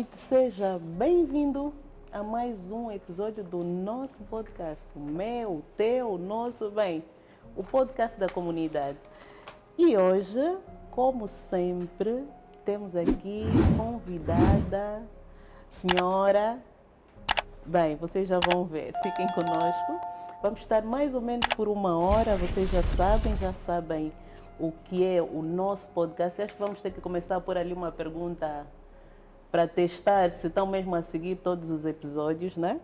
noite, seja bem-vindo a mais um episódio do nosso podcast, o meu, teu, nosso, bem, o podcast da comunidade. E hoje, como sempre, temos aqui convidada, senhora, bem, vocês já vão ver, fiquem conosco. Vamos estar mais ou menos por 1 hora, vocês já sabem o que é o nosso podcast. Acho que vamos ter que começar por ali uma pergunta para testar se estão mesmo a seguir todos os episódios, né?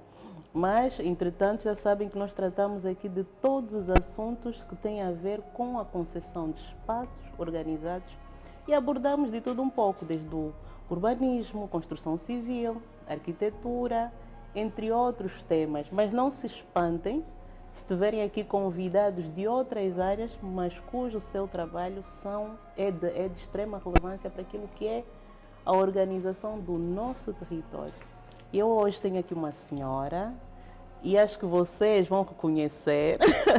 Mas, entretanto, já sabem que nós tratamos aqui de todos os assuntos que têm a ver com a concessão de espaços organizados e abordamos de tudo um pouco, desde o urbanismo, construção civil, arquitetura, entre outros temas. Mas não se espantem se tiverem aqui convidados de outras áreas, mas cujo seu trabalho é de extrema relevância para aquilo que é a organização do nosso território. Eu hoje tenho aqui uma senhora e acho que vocês vão reconhecer.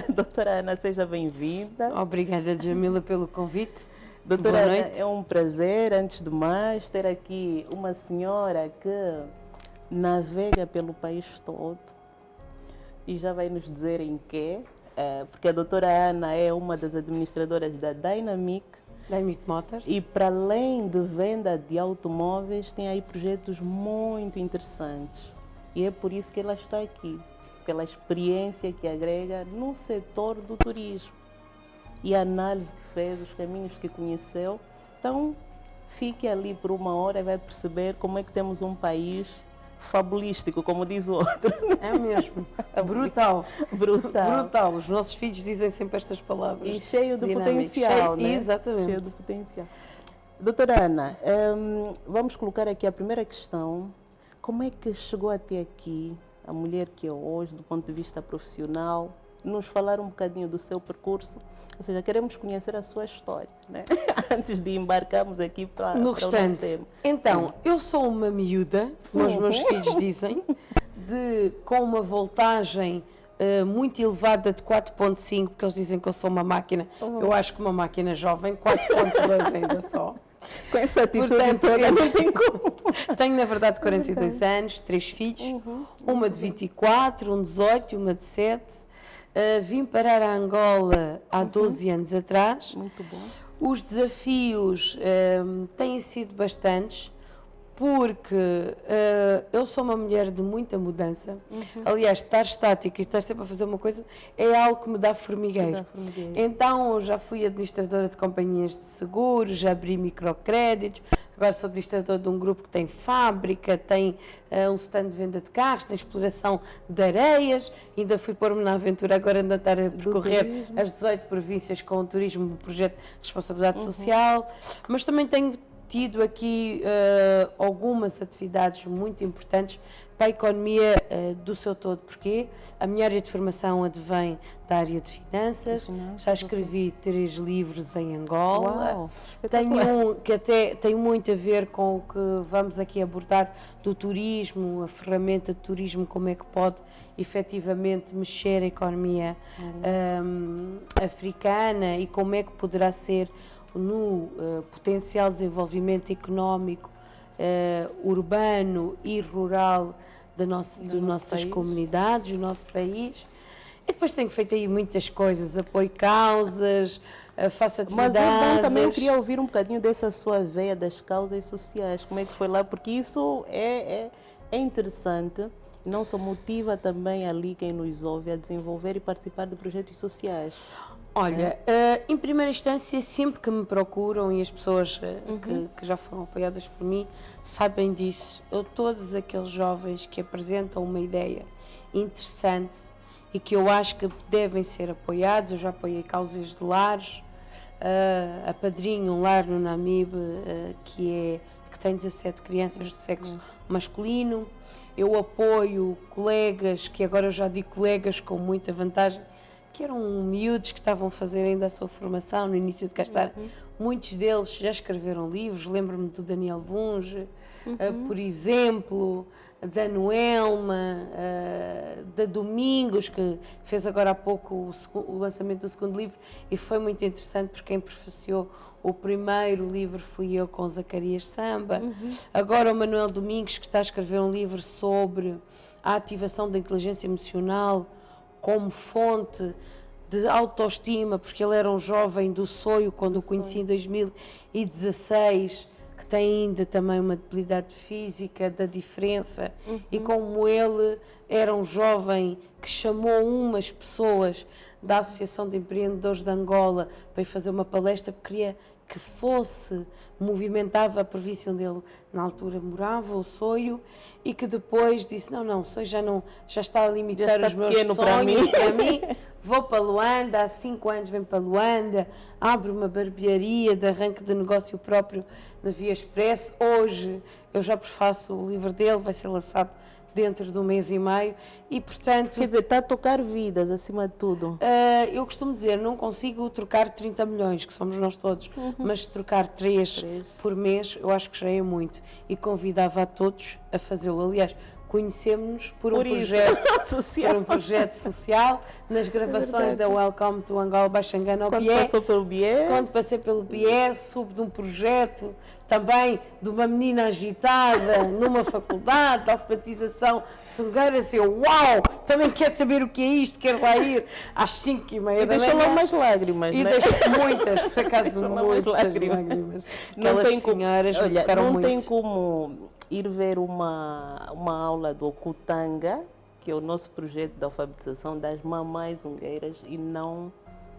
Doutora Ana, seja bem-vinda. Obrigada, Jamila, pelo convite. Doutora Boa Ana, noite. é um prazer, antes de mais, ter aqui uma senhora que navega pelo país todo e já vai nos dizer em quê, porque a doutora Ana é uma das administradoras da Dynamic Motors. e para além de venda de automóveis tem aí projetos muito interessantes e é por isso que ela está aqui, pela experiência que agrega no setor do turismo e a análise que fez, os caminhos que conheceu. Então fique ali por 1 hora e vai perceber como é que temos um país fabulístico, como diz o outro. É mesmo. Brutal. Brutal. Os nossos filhos dizem sempre estas palavras. E cheio de dinâmico. potencial, né? Exatamente. Cheio de potencial. Doutora Ana, vamos colocar aqui a primeira questão. Como é que chegou até aqui a mulher que é hoje, do ponto de vista profissional? Nos falar um bocadinho do seu percurso. Ou seja, queremos conhecer a sua história, né? Antes de embarcarmos aqui para No o nosso restante. tema. Então, Sim. eu sou uma miúda, como os meus filhos dizem, com uma voltagem muito elevada de 4.5, porque eles dizem que eu sou uma máquina. Eu acho que uma máquina jovem, 4.2 ainda só. Com essa atitude Portanto, toda, não tem como. Tenho, na verdade, 42 anos, 3 filhos, uma de 24, um de 18 e uma de 7. Vim parar a Angola há 12 anos atrás. Muito bom. Os desafios têm sido bastantes, porque eu sou uma mulher de muita mudança. Aliás, estar estática e estar sempre a fazer uma coisa é algo que me dá formigueiro. Então, já fui administradora de companhias de seguros, já abri microcréditos, agora sou administradora de um grupo que tem fábrica, tem um stand de venda de carros, tem exploração de areias, ainda fui pôr-me na aventura agora de andar a percorrer as 18 províncias com o turismo, um projeto de responsabilidade social, mas também tenho tido aqui algumas atividades muito importantes para a economia do seu todo, porque a minha área de formação advém da área de finanças, já escrevi 3 livros em Angola. Uau, tenho um que até tem muito a ver com o que vamos aqui abordar do turismo, a ferramenta de turismo, como é que pode efetivamente mexer a economia africana e como é que poderá ser no potencial desenvolvimento económico, urbano e rural de nossas comunidades, do nosso país. E depois tenho feito aí muitas coisas, apoio causas, faço atividades. Mas é bom também, eu queria ouvir um bocadinho dessa sua veia das causas sociais, como é que foi lá, porque isso é interessante. Não só motiva também ali quem nos ouve a desenvolver e participar de projetos sociais. Olha, em primeira instância, sempre que me procuram e as pessoas que já foram apoiadas por mim sabem disso, todos aqueles jovens que apresentam uma ideia interessante e que eu acho que devem ser apoiados, eu já apoiei causas de lares, apadrinho um lar no Namibe que tem 17 crianças de sexo masculino, eu apoio colegas, que agora eu já digo colegas com muita vantagem, que eram miúdos que estavam a fazer ainda a sua formação no início de castar. Muitos deles já escreveram livros, lembro-me do Daniel Vunge, por exemplo, da Noelma, da Domingos, que fez agora há pouco o lançamento do segundo livro, e foi muito interessante porque quem professou o primeiro livro fui eu com Zacarias Samba. Agora o Manuel Domingos, que está a escrever um livro sobre a ativação da inteligência emocional como fonte de autoestima, porque ele era um jovem do sonho quando o conheci em 2016, que tem ainda também uma debilidade física da diferença, e como ele era um jovem que chamou umas pessoas da Associação de Empreendedores de Angola para ir fazer uma palestra, porque queria que fosse, movimentava a província onde ele na altura morava, o Soio, e que depois disse, não, o Soio já está a limitar os meus sonhos para mim, vou para Luanda, há 5 anos venho para Luanda, abro uma barbearia de arranque de negócio próprio na Via Express. Hoje eu já prefaço o livro dele, vai ser lançado dentro de 1 mês e meio, e portanto... Quer dizer, está a tocar vidas acima de tudo. Eu costumo dizer, não consigo trocar 30 milhões, que somos nós todos, mas se trocar 3 por mês, eu acho que já é muito, e convidava a todos a fazê-lo. Aliás, conhecemos-nos por um projeto social, nas gravações da Welcome to Angola Baixangana ao BIE. Quando passei pelo BIE, soube de um projeto também de uma menina agitada numa faculdade de alfabetização de sungueiras, e eu, uau, também quer saber o que é isto, quero lá ir às 5h30 da manhã. Deixou lá umas lágrimas, e né? deixou muitas, por acaso, muitas lágrimas. Aquelas senhoras me tocaram muito. Não tem como ir ver uma aula do Okutanga, que é o nosso projeto de alfabetização das mamães zungueiras, e não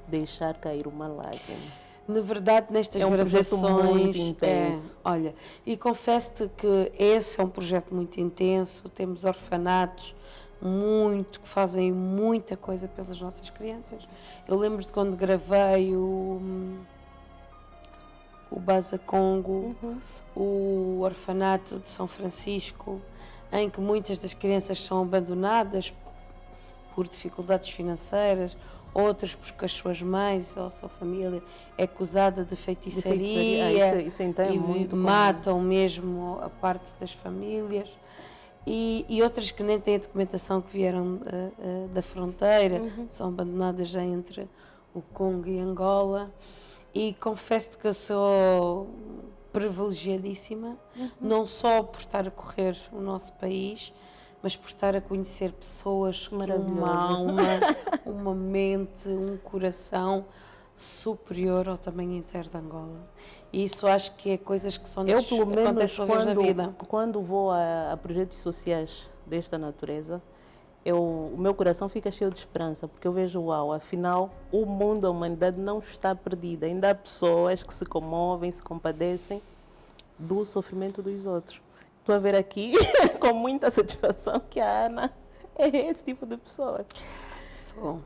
deixar cair uma lágrima. Na verdade, nestas gravações, projeto muito intenso. Olha, e confesso-te que esse é um projeto muito intenso. Temos orfanatos que fazem muita coisa pelas nossas crianças. Eu lembro de quando gravei o Baza Congo, o orfanato de São Francisco, em que muitas das crianças são abandonadas por dificuldades financeiras, outras porque as suas mães ou a sua família é acusada de feitiçaria, isso então é e muito matam mesmo a parte das famílias, e outras que nem têm a documentação, que vieram da fronteira, são abandonadas já entre o Congo e Angola. E confesso-te que eu sou privilegiadíssima, não só por estar a correr o nosso país, mas por estar a conhecer pessoas com uma alma, uma mente, um coração superior ao tamanho inteiro de Angola. E isso acho que é coisas que são eu, pelo menos, acontecem uma vez na vida. Quando vou a projetos sociais desta natureza, o meu coração fica cheio de esperança, porque eu vejo, uau, afinal, o mundo, a humanidade não está perdida. Ainda há pessoas que se comovem, se compadecem do sofrimento dos outros. Estou a ver aqui, com muita satisfação, que a Ana é esse tipo de pessoa. Sou.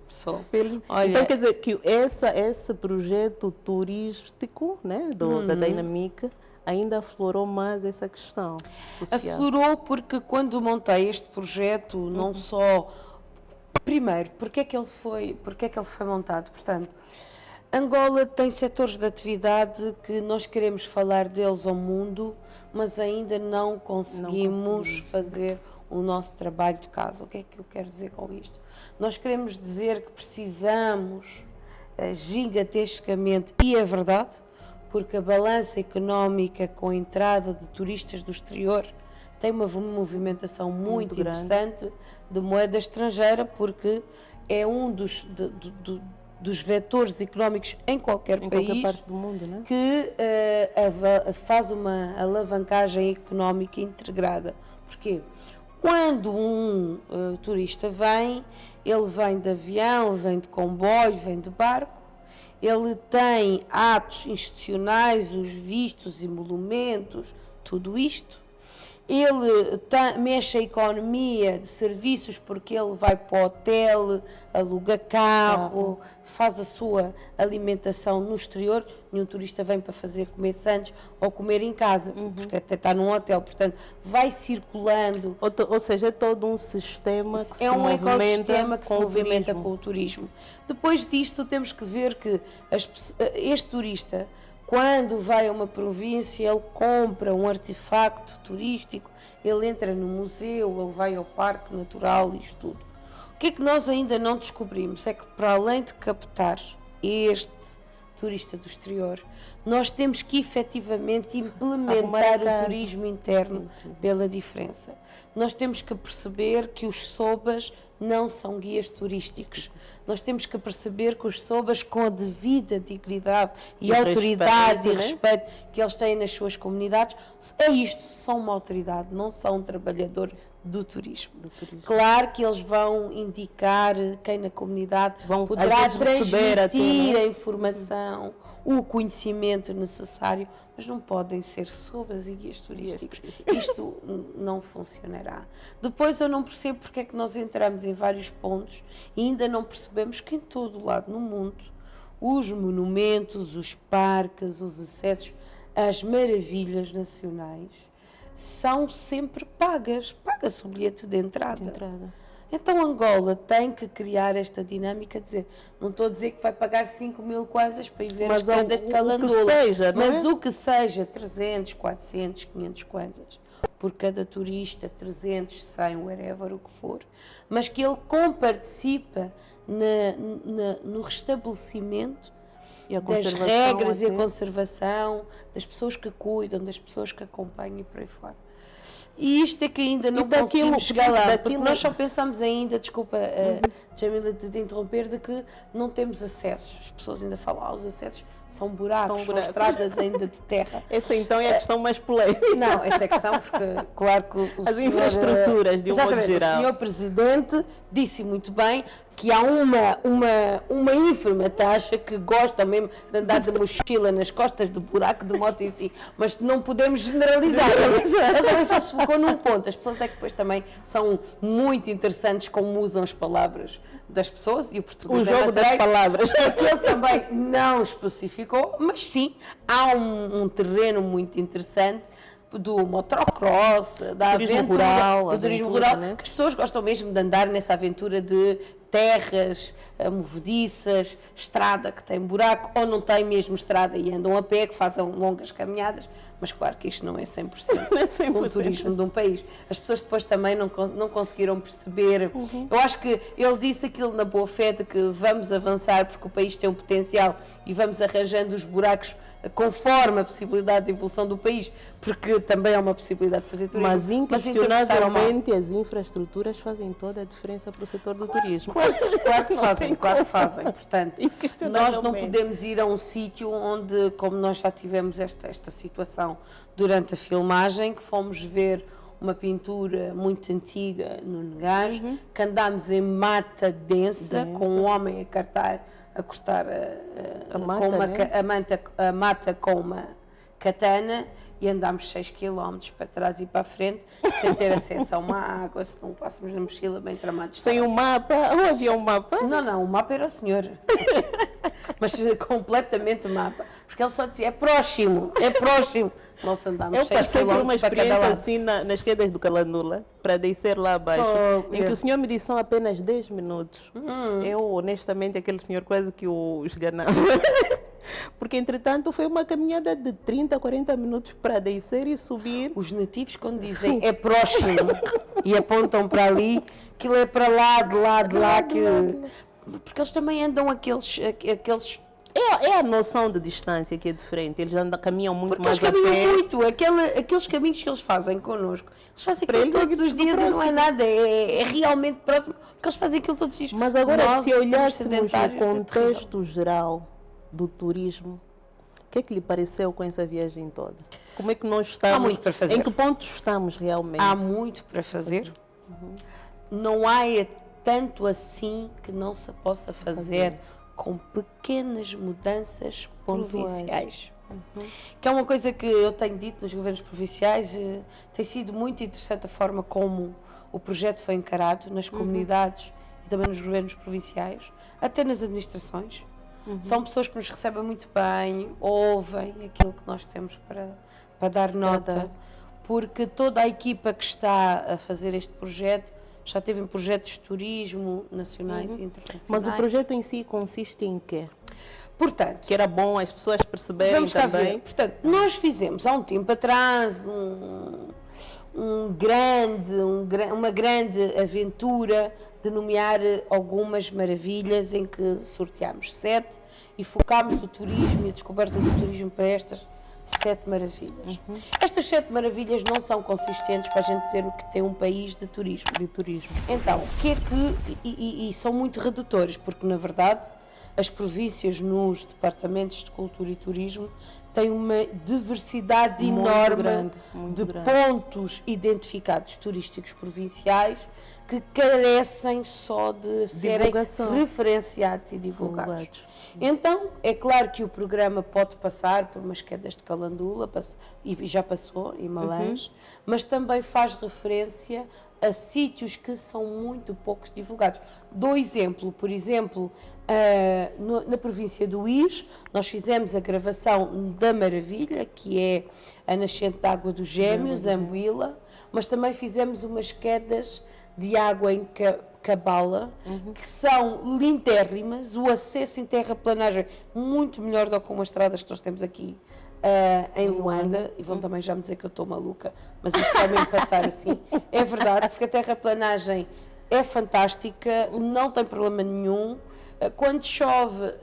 Olha, então, quer dizer que esse projeto turístico, né, da Dynamic, ainda aflorou mais essa questão social. Aflorou porque quando montei este projeto, não só... Primeiro, porque é que ele foi montado? Portanto, Angola tem setores de atividade que nós queremos falar deles ao mundo, mas ainda não conseguimos fazer o nosso trabalho de casa. O que é que eu quero dizer com isto? Nós queremos dizer que precisamos gigantescamente, e é verdade, porque a balança económica com a entrada de turistas do exterior tem uma movimentação muito interessante de moeda estrangeira, porque é um dos vetores económicos em qualquer país parte do mundo, né? Que faz uma alavancagem económica integrada. Porquê? Quando um turista vem, ele vem de avião, vem de comboio, vem de barco, ele tem atos institucionais, os vistos, emolumentos, tudo isto. Ele mexe a economia de serviços, porque ele vai para o hotel, aluga carro, faz a sua alimentação no exterior. Nenhum turista vem para comer sandes ou comer em casa, porque até está num hotel. Portanto, vai circulando. Ou seja, é todo um sistema que é um ecossistema que se movimenta com o turismo. Depois disto, temos que ver que este turista Quando vai a uma província, ele compra um artefacto turístico, ele entra no museu, ele vai ao parque natural e isto tudo. O que é que nós ainda não descobrimos? É que para além de captar este turista do exterior, nós temos que efetivamente implementar o turismo interno pela diferença. Nós temos que perceber que os SOBAs não são guias turísticos. Nós temos que perceber que os SOBAs, com a devida dignidade e autoridade e respeito que eles têm nas suas comunidades, é isto, são uma autoridade, não são um trabalhador do turismo. Claro que eles vão indicar quem na comunidade poderá transmitir a informação, o conhecimento necessário, mas não podem ser SOBAs e guias turísticos. Isto não funcionará. Depois eu não percebo porque é que nós entramos em vários pontos e ainda não percebemos que em todo o lado no mundo os monumentos, os parques, os acessos às maravilhas nacionais são sempre pagas. Paga-se o bilhete de entrada. Então Angola tem que criar esta dinâmica, dizer, não estou a dizer que vai pagar 5.000 kwanzas para ir ver as quedas de Calandola, mas o que seja, 300, 400, 500 kwanzas, por cada turista, 300, 100, whatever, o que for, mas que ele comparticipa no restabelecimento das regras e a conservação, das pessoas que cuidam, das pessoas que acompanham e por aí fora. E isto é que ainda não conseguimos chegar lá, porque nós só pensamos ainda, desculpa, Jamila, de interromper, de que não temos acessos. As pessoas ainda falam, os acessos são buracos, são estradas ainda de terra. Essa então é a questão mais polémica. Não, essa é a questão, porque claro que as infraestruturas, de um modo geral. O senhor Presidente disse muito bem que há uma ínfima taxa que gosta mesmo de andar de mochila nas costas do buraco de moto em si, mas não podemos generalizar. Agora só se focou num ponto. As pessoas é que depois também são muito interessantes como usam as palavras das pessoas e o português. O jogo das palavras. Que ele também não especificou, mas sim, há um terreno muito interessante do motocross, da aventura, do turismo rural, né? Que as pessoas gostam mesmo de andar nessa aventura de terras movediças, estrada que tem buraco, ou não tem mesmo estrada e andam a pé, que fazem longas caminhadas, mas claro que isto não é 100%, não é 100%. O turismo de um país. As pessoas depois também não conseguiram perceber. Eu acho que ele disse aquilo na boa fé de que vamos avançar porque o país tem um potencial e vamos arranjando os buracos conforme a possibilidade de evolução do país, porque também há uma possibilidade de fazer turismo. Mas inquestionavelmente as infraestruturas fazem toda a diferença para o setor do turismo. Claro que fazem. Portanto, nós não podemos ir a um sítio onde, como nós já tivemos esta situação durante a filmagem, que fomos ver uma pintura muito antiga no Negás, que andámos em mata densa, com um homem a cortar a mata com uma katana e andámos 6 km para trás e para a frente sem ter acesso a uma água, se não fôssemos na mochila bem tramados. Sem um mapa? Ou havia um mapa? Não, o mapa era o senhor. Mas completamente mapa. Porque ele só dizia, é próximo. Nós andámos 6 km para cada lado. Eu passei por uma experiência assim nas quedas do Calandola, para descer lá abaixo, em que o senhor me disse são apenas 10 minutos. Eu, honestamente, aquele senhor quase que o esganava. Porque, entretanto, foi uma caminhada de 30, 40 minutos para descer e subir. Os nativos, quando dizem é próximo e apontam para ali, aquilo é para lá, de lá. Porque eles também andam aqueles É a noção de distância que é diferente. Eles caminham muito mais a pé. Porque eles caminham muito. Aqueles caminhos que eles fazem connosco, eles fazem aquilo todos os dias e não é nada. É realmente próximo. Porque eles fazem aquilo todos os dias. Mas agora, se olhássemos o contexto geral do turismo, o que é que lhe pareceu com essa viagem toda? Como é que nós estamos? Há muito para fazer. Em que ponto estamos realmente? Há muito para fazer. Não há tanto assim que não se possa fazer com pequenas mudanças provinciais. Que é uma coisa que eu tenho dito nos governos provinciais, tem sido muito interessante a forma como o projeto foi encarado nas comunidades e também nos governos provinciais, até nas administrações. São pessoas que nos recebem muito bem, ouvem aquilo que nós temos para dar nota, porque toda a equipa que está a fazer este projeto já teve em projetos de turismo nacionais e internacionais. Mas o projeto em si consiste em quê? Portanto, Que era bom as pessoas perceberem vamos cá também. ver. Portanto, nós fizemos há um tempo atrás uma grande aventura de nomear algumas maravilhas em que sorteámos 7 e focámos o turismo e a descoberta do turismo para estas 7 maravilhas. Estas 7 maravilhas não são consistentes para a gente dizer que tem um país de turismo. Então, o que é que... E são muito redutores, porque na verdade as províncias nos departamentos de cultura e turismo têm uma diversidade Muito enorme grande. de pontos identificados turísticos provinciais que carecem só de serem Divulgação. referenciados e divulgados. Então, é claro que o programa pode passar por umas quedas de calandula, e já passou em Malange, mas também faz referência a sítios que são muito pouco divulgados. Dou exemplo, por exemplo, na província do Uís, nós fizemos a gravação da Maravilha, que é a nascente da Água dos Gêmeos, Ambuila, mas também fizemos umas quedas de água em Cabala, que são lindérrimas, o acesso em terraplanagem muito melhor do que com as estradas que nós temos aqui em Luanda, e vão também já me dizer que eu estou maluca, mas isto vai mesmo passar assim. É verdade, porque a terraplanagem é fantástica, não tem problema nenhum. Quando chove,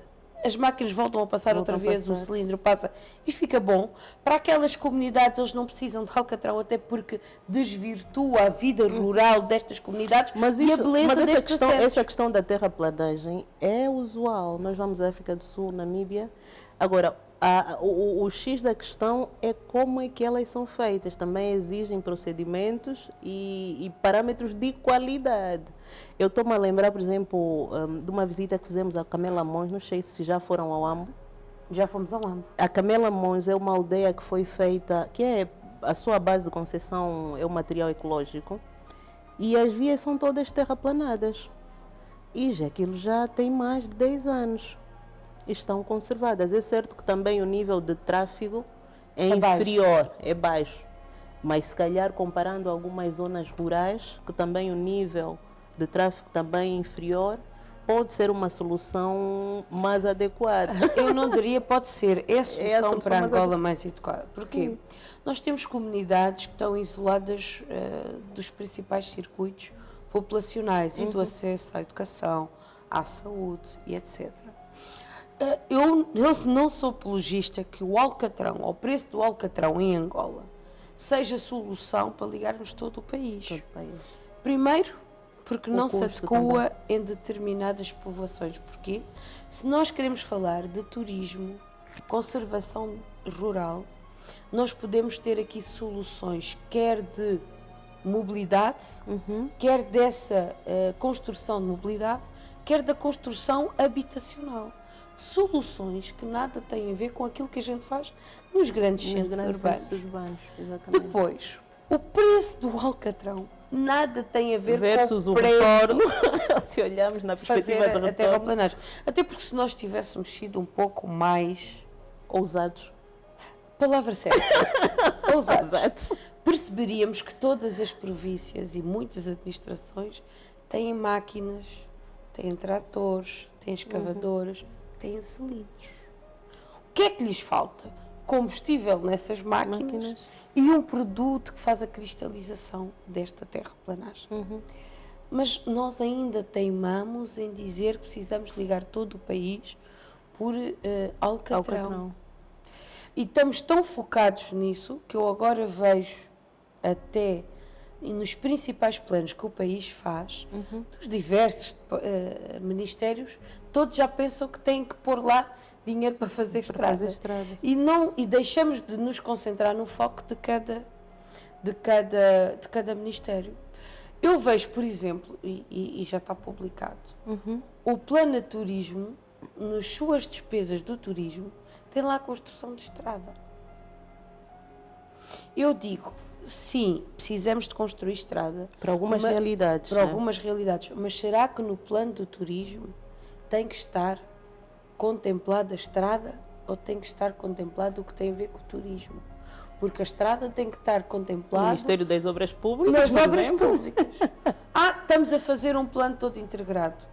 as máquinas voltam a passar outra vez, o cilindro passa e fica bom. Para aquelas comunidades, eles não precisam de Alcatrão, até porque desvirtua a vida rural destas comunidades e a beleza destes acessos. Essa questão da terraplanagem é usual. Nós vamos à África do Sul, Namíbia. Agora, o X da questão é como é que elas são feitas. Também exigem procedimentos e parâmetros de qualidade. Eu estou-me a lembrar, por exemplo, de uma visita que fizemos a Camela Mons, não sei se já foram ao Ambo. Já fomos ao Ambo. A Camela Mons é uma aldeia que foi feita, que é a sua base de concessão é o material ecológico, e as vias são todas terraplanadas. E aquilo já tem mais de 10 anos. Estão conservadas. É certo que também o nível de tráfego é inferior, é baixo. Mas se calhar comparando algumas zonas rurais, que também o nível de tráfego também é inferior, pode ser uma solução mais adequada. Eu não diria pode ser, é a solução para Angola mais adequada. Porquê? Sim. Nós temos comunidades que estão isoladas dos principais circuitos populacionais e do acesso à educação, à saúde e etc. Eu não sou apologista que o Alcatrão, ao preço do Alcatrão em Angola, seja solução para ligarmos todo o país. Primeiro, porque não se adequa em determinadas povoações. Porquê? Se nós queremos falar de turismo, conservação rural, nós podemos ter aqui soluções, quer de mobilidade, quer dessa construção de mobilidade, quer da construção habitacional. Soluções que nada têm a ver com aquilo que a gente faz nos grandes centros urbanos. Exatamente. Depois, o preço do Alcatrão nada tem a ver versus com o preço retorno, se olharmos na perspectiva do retorno. A terraplanagem. Até porque se nós tivéssemos sido um pouco mais ousados, palavra certa, ousados, perceberíamos que todas as províncias e muitas administrações têm máquinas, têm tratores, têm escavadoras, têm cilindros. O que é que lhes falta? Combustível nessas máquinas e um produto que faz a cristalização desta terraplanagem. Mas nós ainda teimamos em dizer que precisamos ligar todo o país por Alcatrão. E estamos tão focados nisso que eu agora vejo até nos principais planos que o país faz, dos diversos ministérios, todos já pensam que têm que pôr lá dinheiro para fazer estrada. E deixamos de nos concentrar no foco de cada ministério. Eu vejo, por exemplo, e já está publicado, o Plano de Turismo, nas suas despesas do turismo, tem lá a construção de estrada. Eu digo, sim, precisamos de construir estrada. Para algumas realidades. Para algumas realidades. Mas será que no plano do turismo tem que estar contemplada a estrada ou tem que estar contemplado o que tem a ver com o turismo? Porque a estrada tem que estar contemplada... O Ministério das Obras Públicas, nas obras públicas. estamos a fazer um plano todo integrado,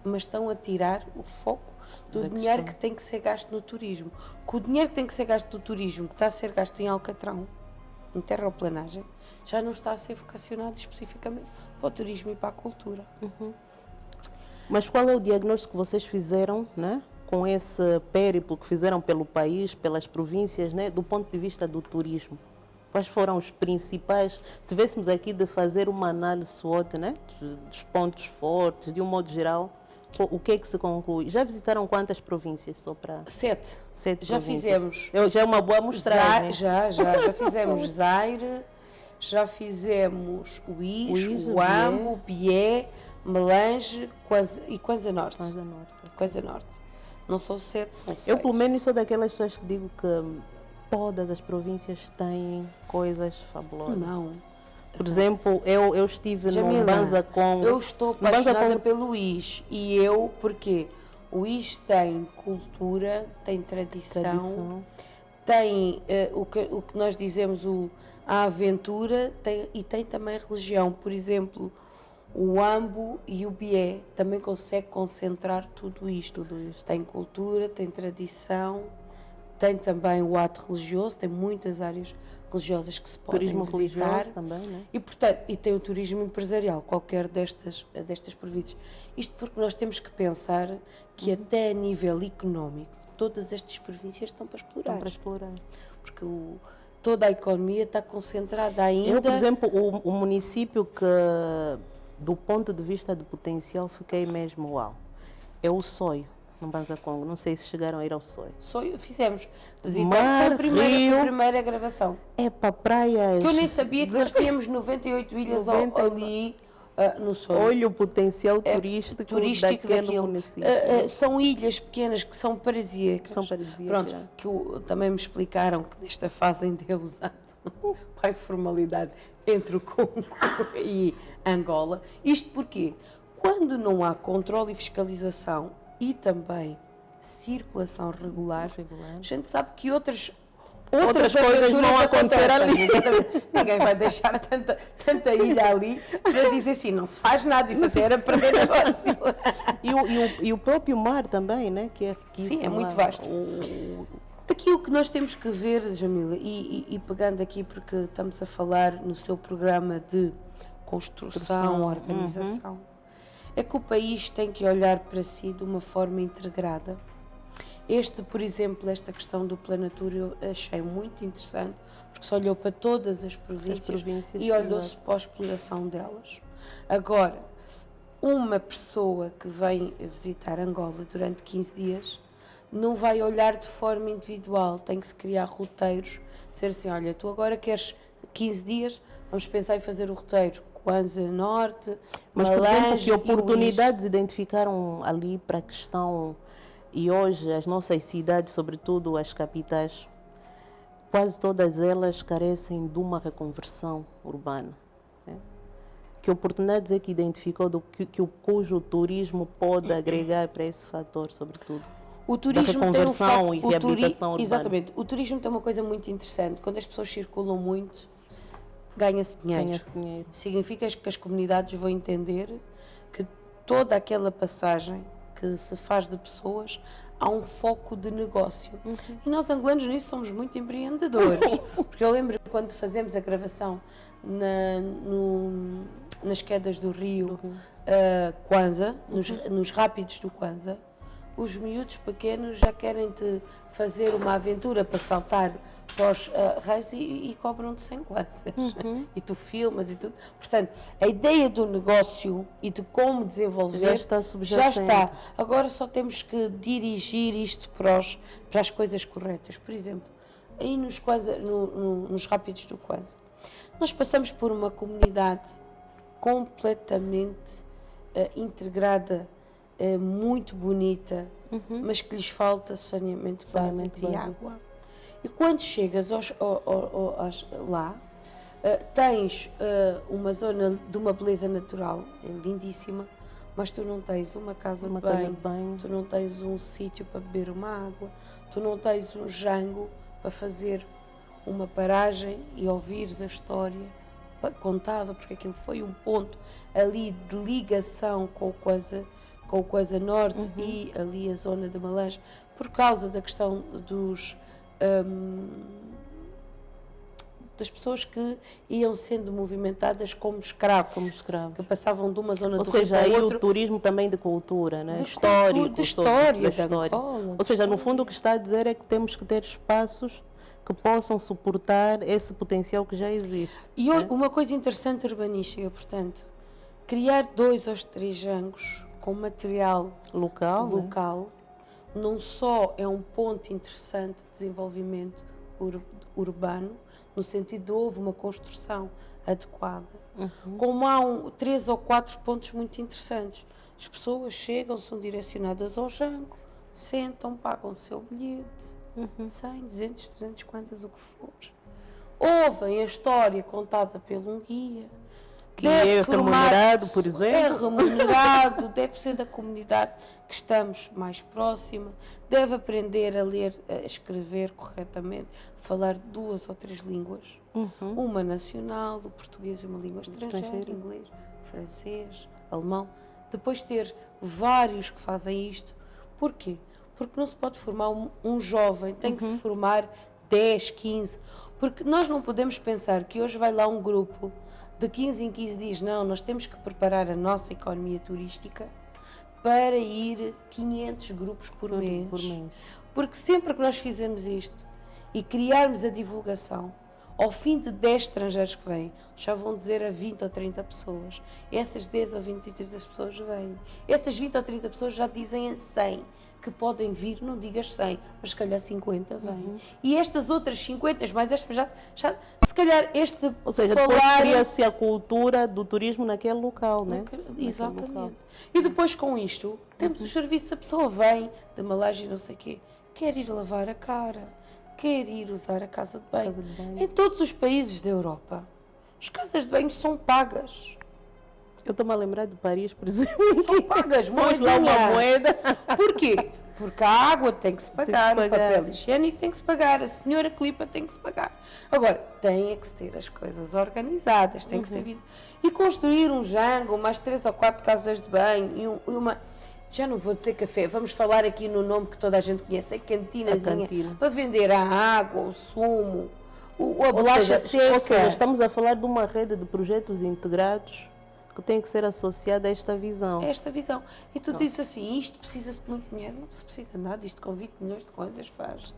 mas estão a tirar o foco do dinheiro que tem que ser gasto no turismo. Que o dinheiro que tem que ser gasto no turismo, que está a ser gasto em Alcatrão, em terraplanagem, já não está a ser vocacionado especificamente para o turismo e para a cultura. Mas qual é o diagnóstico que vocês fizeram, né, com esse périplo que fizeram pelo país, pelas províncias, né, do ponto de vista do turismo? Quais foram os principais, se tivéssemos aqui de fazer uma análise SWOT, né, dos pontos fortes, de um modo geral, o que é que se conclui? Já visitaram quantas províncias? Só para... 7. Já províncias. fizemos. Já é uma boa amostragem. Já fizemos Zaire, já fizemos o Uísque, o Ambo, o Bié, Melange e Kwanza Norte. Kwanza Norte. Kwanza Norte. Não são 7, são 6. Eu, pelo menos, sou daquelas pessoas que digo que todas as províncias têm coisas fabulosas. Não. Por exemplo, eu estive Jamila, no Mbanza Congo. Eu estou apaixonada pelo Uís. E eu, porque o Uís tem cultura, tem tradição. Tem o que nós dizemos a aventura e tem também religião. Por exemplo, o Ambo e o Bié também consegue concentrar tudo isto. Tem cultura, tem tradição, tem também o ato religioso, tem muitas áreas religiosas que se podem turismo visitar. Religioso também, né? E, portanto, tem o turismo empresarial, qualquer destas províncias. Isto porque nós temos que pensar que até a nível económico, todas estas províncias estão para explorar. Estão para explorar. Porque toda a economia está concentrada ainda... Eu, por exemplo, o município que, do ponto de vista do potencial, fiquei mesmo uau. É o Soio, no Mbanza Congo. Não sei se chegaram a ir ao Soio. Soio, fizemos. Foi Mar, a primeira gravação. É para praias... Que eu nem sabia que nós tínhamos 98 ilhas ali no Soio. Olha o potencial turístico daquele município. São ilhas pequenas que são paradisíacas. Pronto, que também me explicaram que nesta fase ainda é usado para a informalidade entre o Congo e Angola. Isto porque quando não há controle e fiscalização e também circulação regular, a gente sabe que outras coisas vão acontecer ali. Ninguém vai deixar tanta ilha ali para dizer assim, não se faz nada, isso até era perder negócio. E o próprio mar também, né? Que é riquíssimo. Sim, é muito vasto. Aqui o que nós temos que ver, Jamila, e pegando aqui porque estamos a falar no seu programa de construção, organização, é que o país tem que olhar para si de uma forma integrada. Por exemplo, esta questão do Planatur eu achei muito interessante, porque se olhou para todas as províncias e olhou-se para a exploração delas. Agora, uma pessoa que vem visitar Angola durante 15 dias não vai olhar de forma individual, tem que se criar roteiros, dizer assim, olha, tu agora queres 15 dias, vamos pensar em fazer o roteiro Kwanza Norte, mas, por exemplo, que Melange oportunidades identificaram ali para a questão... E hoje as nossas cidades, sobretudo as capitais, quase todas elas carecem de uma reconversão urbana. Né? Que oportunidades é que identificou cujo turismo pode agregar para esse fator, sobretudo? O turismo tem e reabilitação urbana. Exatamente. O turismo tem uma coisa muito interessante. Quando as pessoas circulam muito, ganha-se dinheiro. Significa que as comunidades vão entender que toda aquela passagem que se faz de pessoas, há um foco de negócio. E nós angolanos nisso somos muito empreendedores. Porque eu lembro quando fazemos a gravação nas quedas do rio Kwanza, nos rápidos do Kwanza, os miúdos pequenos já querem-te fazer uma aventura para saltar para os raios e cobram-te 100 kwanzas. E tu filmas e tudo. Portanto, a ideia do negócio e de como desenvolver já está subjacente. Já está. Agora só temos que dirigir isto para as coisas corretas. Por exemplo, aí nos rápidos do Kwanza, nós passamos por uma comunidade completamente integrada, muito bonita, mas que lhes falta saneamento básico e água. E quando chegas lá, tens uma zona de uma beleza natural, lindíssima, mas tu não tens uma casa de banho, tu não tens um sítio para beber uma água, tu não tens um jango para fazer uma paragem e ouvires a história contada, porque aquilo foi um ponto ali de ligação com o Coisa Norte e ali a zona de Malange, por causa da questão das pessoas que iam sendo movimentadas como escravos, que passavam de uma zona do Rio para aí outra. o turismo também de cultura, né? Histórico, De história. Ou seja, no fundo o que está a dizer é que temos que ter espaços que possam suportar esse potencial que já existe. E uma coisa interessante urbanística, portanto, criar 2 ou 3 jangos com material local não só é um ponto interessante de desenvolvimento urbano, no sentido de houve uma construção adequada, como há 3 ou 4 pontos muito interessantes. As pessoas chegam, são direcionadas ao jango, sentam, pagam o seu bilhete, 100, 200, 300, quantas, o que for. Ouvem a história contada por um guia, que é remunerado, por exemplo. É remunerado, deve ser da comunidade que estamos mais próxima, deve aprender a ler, a escrever corretamente, falar 2 ou 3 línguas, uma nacional, o português é uma língua estrangeira, inglês, francês, alemão, depois ter vários que fazem isto. Porquê? Porque não se pode formar um jovem, tem que se formar 10, 15, porque nós não podemos pensar que hoje vai lá um grupo de 15 em 15 dias, não, nós temos que preparar a nossa economia turística para ir 500 grupos por mês. Porque sempre que nós fizermos isto e criarmos a divulgação, ao fim de 10 estrangeiros que vêm, já vão dizer a 20 ou 30 pessoas. Essas 10 ou 20 ou 30 pessoas vêm. Essas 20 ou 30 pessoas já dizem a 100 que podem vir, não digas 100, mas se calhar 50 vêm. E estas outras 50, mais estas já se calhar este... Ou seja, depois cria-se a cultura do turismo naquele local, né? Exatamente. Local. E depois com isto, temos os serviços, a pessoa vem de Malange e não sei o quê, quer ir lavar a cara, quer ir usar a casa de banho. Em todos os países da Europa, as casas de banho são pagas. Eu estou-me a lembrar de Paris, por exemplo. São pagas, lá uma moeda. Porquê? Porque a água tem que se pagar, o papel higiênico tem que se pagar, a senhora clipa tem que se pagar. Agora, tem que se ter as coisas organizadas, tem que se ter vida. E construir um jango, mais 3 ou 4 casas de banho e uma... Já não vou dizer café, vamos falar aqui no nome que toda a gente conhece, a cantinazinha, para vender a água, o sumo, a bolacha seca. Ou seja, estamos a falar de uma rede de projetos integrados que tem que ser associada a esta visão. Esta visão. E tu dizes assim, isto precisa-se de muito dinheiro, não se precisa de nada, isto com 20 milhões de coisas faz.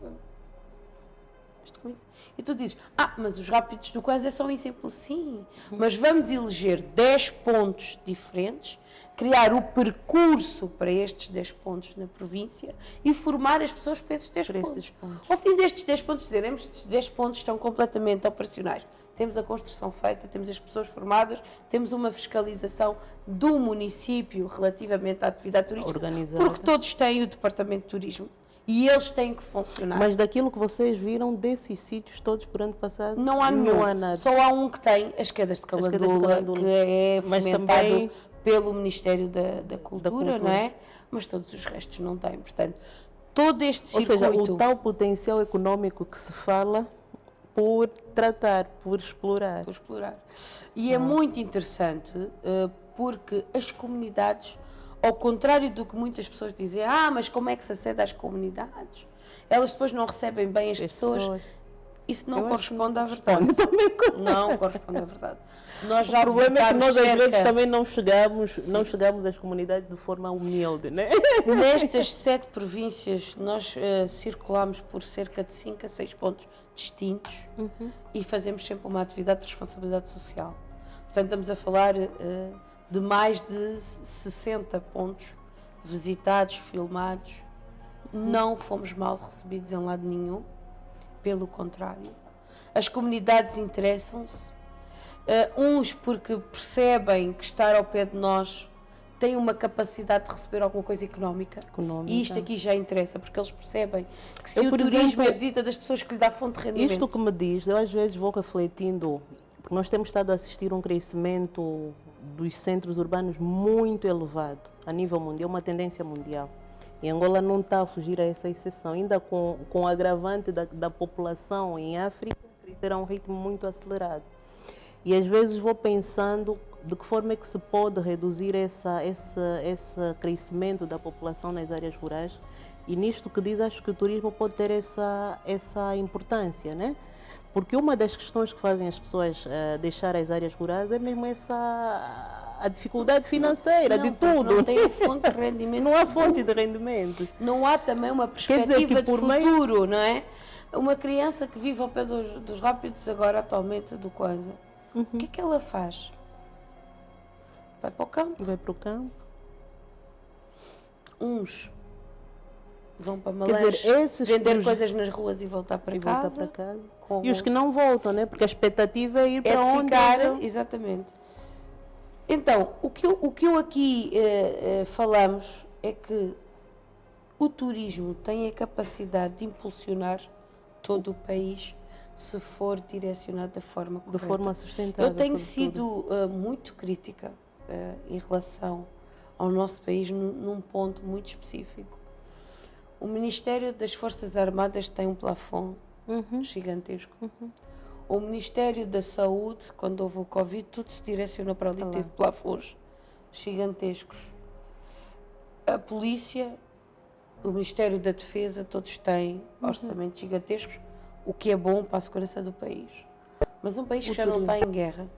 E tu dizes, mas os rápidos do Coisa é só um exemplo. Sim, mas vamos eleger 10 pontos diferentes, criar o percurso para estes 10 pontos na província e formar as pessoas para esses 10 pontos. Ao fim destes 10 pontos, dizeremos que estes 10 pontos estão completamente operacionais. Temos a construção feita, temos as pessoas formadas, temos uma fiscalização do município relativamente à atividade turística, organizada, porque todos têm o departamento de turismo. E eles têm que funcionar. Mas daquilo que vocês viram desses sítios todos por ano passado, não há nenhum. Não há nada. Só há um que tem, as quedas de Calandula, que é fomentado pelo Ministério da Cultura, não é? Mas todos os restos não têm. Portanto, todo este circuito... Ou seja, o tal potencial económico que se fala por tratar, por explorar. Por explorar. E é muito interessante porque as comunidades... Ao contrário do que muitas pessoas dizem, mas como é que se acede às comunidades? Elas depois não recebem bem as pessoas. Isso não corresponde à verdade. Não corresponde à verdade. Nós já o problema é que nós às vezes também não chegamos às comunidades de forma humilde, né? Nestas 7 províncias nós circulamos por cerca de 5 a 6 pontos distintos e fazemos sempre uma atividade de responsabilidade social. Portanto, estamos a falar... de mais de 60 pontos visitados, filmados. Não fomos mal recebidos em lado nenhum, pelo contrário. As comunidades interessam-se, uns porque percebem que estar ao pé de nós tem uma capacidade de receber alguma coisa económica. E isto aqui já interessa, porque eles percebem que se o turismo é a visita das pessoas que lhe dá fonte de rendimento. Isto que me diz, eu às vezes vou refletindo, porque nós temos estado a assistir um crescimento dos centros urbanos muito elevado a nível mundial, uma tendência mundial. E Angola não está a fugir a essa exceção, ainda com o agravante da população em África crescer a um ritmo muito acelerado. E às vezes vou pensando de que forma é que se pode reduzir esse crescimento da população nas áreas rurais. E nisto que diz, acho que o turismo pode ter essa importância, né? Porque uma das questões que fazem as pessoas deixar as áreas rurais é mesmo a dificuldade financeira de tudo. Não tem fonte de rendimento. Não há fonte de rendimento. Não há também uma perspectiva de futuro, não é? Uma criança que vive ao pé dos rápidos agora, atualmente, do Kwanza, o que é que ela faz? Vai para o campo. Vai para o campo. Uns vão para Malanche, vender coisas nas ruas e voltar para casa. E os que não voltam, né? Porque a expectativa é ir para onde? Ficar, exatamente. Então, o que eu aqui falamos é que o turismo tem a capacidade de impulsionar todo o país se for direcionado da forma correta. De forma sustentável. Eu tenho sido muito crítica em relação ao nosso país num ponto muito específico. O Ministério das Forças Armadas tem um plafond gigantesco. O Ministério da Saúde, quando houve o Covid, tudo se direcionou para ali, teve plafonds gigantescos. A Polícia, o Ministério da Defesa, todos têm orçamentos gigantescos, o que é bom para a segurança do país. Mas um país que já não está em guerra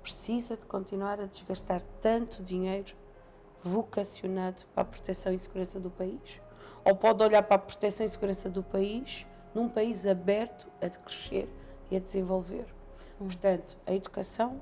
precisa de continuar a desgastar tanto dinheiro vocacionado para a proteção e segurança do país? Ou pode olhar para a proteção e segurança do país num país aberto a crescer e a desenvolver? Portanto, a educação...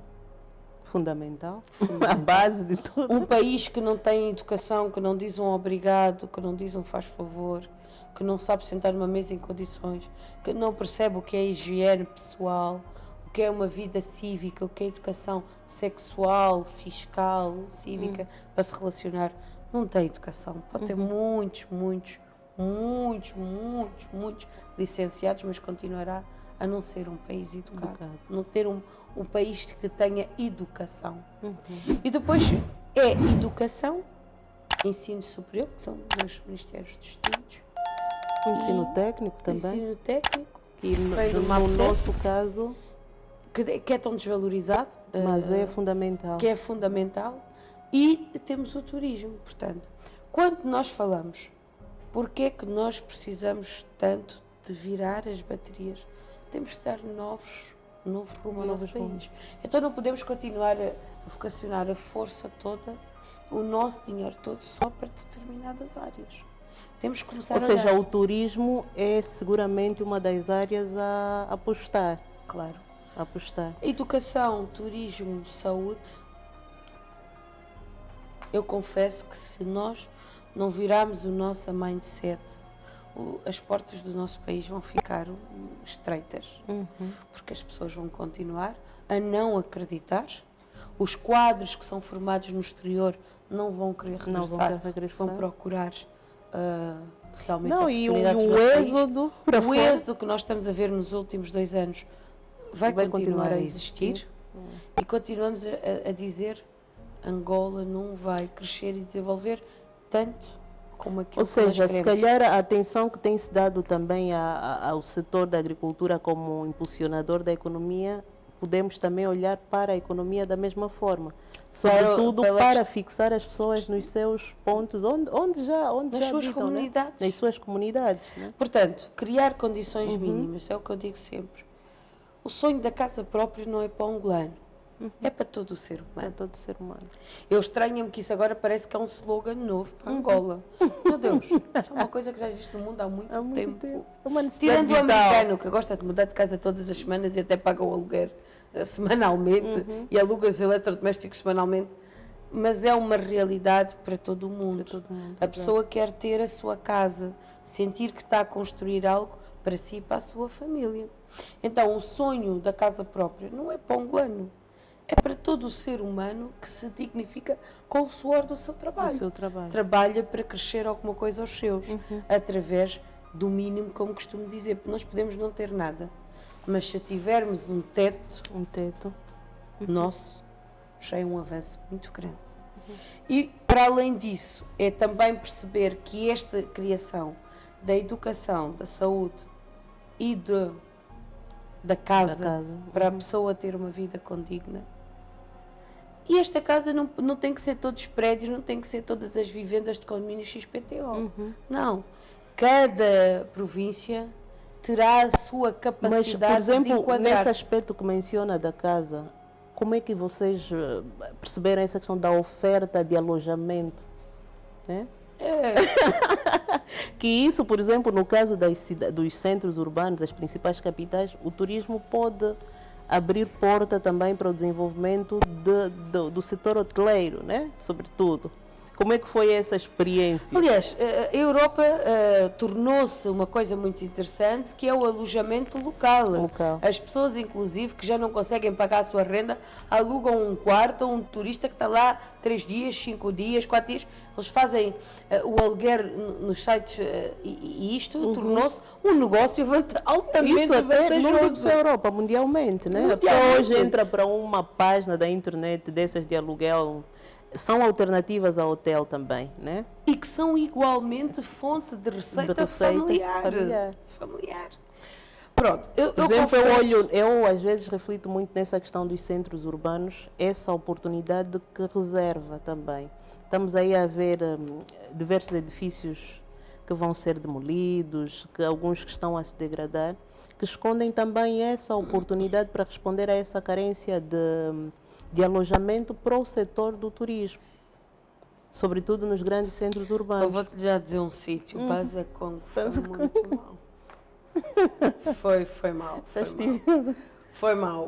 Fundamental. A base de tudo. Um país que não tem educação, que não diz um obrigado, que não diz um faz favor, que não sabe sentar numa mesa em condições, que não percebe o que é higiene pessoal, o que é uma vida cívica, o que é educação sexual, fiscal, cívica, para se relacionar, não tem educação. Pode ter muitos licenciados, mas continuará a não ser um país educado. Não ter um país que tenha educação. E depois é educação, ensino superior, que são os ministérios distintos. O ensino técnico também. Ensino técnico. E no nosso caso... Que é tão desvalorizado. Mas é fundamental. Que é fundamental. E temos o turismo. Portanto, quando nós falamos, porque é que nós precisamos tanto de virar as baterias? Temos de dar novo rumo ao nosso país. Então não podemos continuar a vocacionar a força toda, o nosso dinheiro todo, só para determinadas áreas. Temos que começar a olhar. Ou seja, o turismo é seguramente uma das áreas a apostar. Claro. A apostar. Educação, turismo, saúde. Eu confesso que se nós não virarmos o nosso mindset, as portas do nosso país vão ficar estreitas, porque as pessoas vão continuar a não acreditar, os quadros que são formados no exterior não vão querer regressar, vão procurar realmente oportunidades no país. O êxodo que nós estamos a ver nos últimos 2 anos vai continuar a existir e continuamos a dizer Angola não vai crescer e desenvolver tanto como aquilo. Ou seja, se calhar a atenção que tem se dado também ao setor da agricultura como impulsionador da economia, podemos também olhar para a economia da mesma forma. Sobretudo para fixar as pessoas nos seus pontos, onde já suas habitam, comunidades. Né? Nas suas comunidades. Né? Portanto, criar condições mínimas, é o que eu digo sempre. O sonho da casa própria não é para um angolano, é para todo o ser humano. É todo ser humano. Eu estranho-me que isso agora parece que é um slogan novo para Angola. Meu Deus, isso é uma coisa que já existe no mundo há muito tempo. Tirando o americano, que gosta de mudar de casa todas as semanas e até paga o aluguer semanalmente e aluga os eletrodomésticos semanalmente, mas é uma realidade para todo o mundo. A pessoa quer ter a sua casa, sentir que está a construir algo para si e para a sua família. Então, o sonho da casa própria não é para um angolano, é para todo o ser humano que se dignifica com o suor do seu trabalho. Trabalha para crescer alguma coisa aos seus, através do mínimo, como costumo dizer, porque nós podemos não ter nada, mas se tivermos um teto nosso, já é um avanço muito grande. E, para além disso, é também perceber que esta criação da educação, da saúde e da casa, Da casa. para a pessoa ter uma vida condigna. E esta casa não tem que ser todos os prédios, não tem que ser todas as vivendas de condomínio XPTO. Não. Cada província terá a sua Mas, capacidade por exemplo, de enquadrar. nesse aspecto que menciona da casa, como é que vocês perceberam essa questão da oferta de alojamento? Né? Que isso, por exemplo, no caso dos centros urbanos, das principais capitais, o turismo pode abrir porta também para o desenvolvimento do setor hoteleiro, né? Sobretudo. Como é que foi essa experiência? Aliás, a Europa tornou-se uma coisa muito interessante, que é o alojamento local. As pessoas, inclusive, que já não conseguem pagar a sua renda, alugam um quarto a um turista que está lá 3 dias, 5 dias, 4 dias. Eles fazem o aluguer nos sites e isto tornou-se um negócio altamente Isso até no âmbito vantajoso. da Europa, mundialmente, né? A pessoa hoje entra para uma página da internet dessas de aluguel, são alternativas ao hotel também, né? E que são igualmente fonte de receita familiar. Pronto, Por exemplo, eu às vezes reflito muito nessa questão dos centros urbanos, essa oportunidade que reserva também. Estamos aí a ver diversos edifícios que vão ser demolidos, que alguns que estão a se degradar, que escondem também essa oportunidade para responder a essa carência de alojamento para o setor do turismo, sobretudo nos grandes centros urbanos. Eu vou-te já dizer um sítio, Basacong, foi muito mal. Foi mal.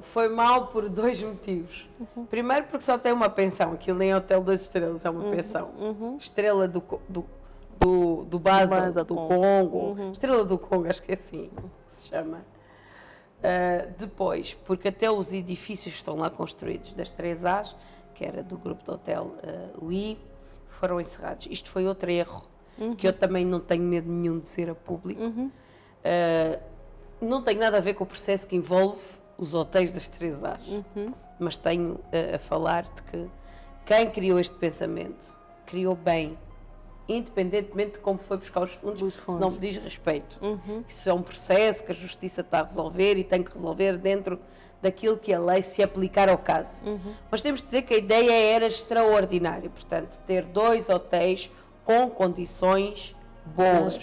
Foi mal por 2 motivos. Primeiro porque só tem uma pensão, aquilo nem é hotel 2 estrelas, é uma pensão. Estrela do Basa, do Congo, Estrela do Congo, acho que é assim que se chama. Depois, porque até os edifícios que estão lá construídos das 3As, que era do grupo do hotel UI, foram encerrados. Isto foi outro erro, que eu também não tenho medo nenhum de dizer a público. Não tem nada a ver com o processo que envolve os hotéis das 3As, mas tenho a falar-te que quem criou este pensamento, criou bem, independentemente de como foi buscar os fundos, se não me diz respeito. Isso é um processo que a Justiça está a resolver e tem que resolver dentro daquilo que a lei se aplicar ao caso. Mas temos de dizer que a ideia era extraordinária, portanto, ter 2 hotéis com condições boas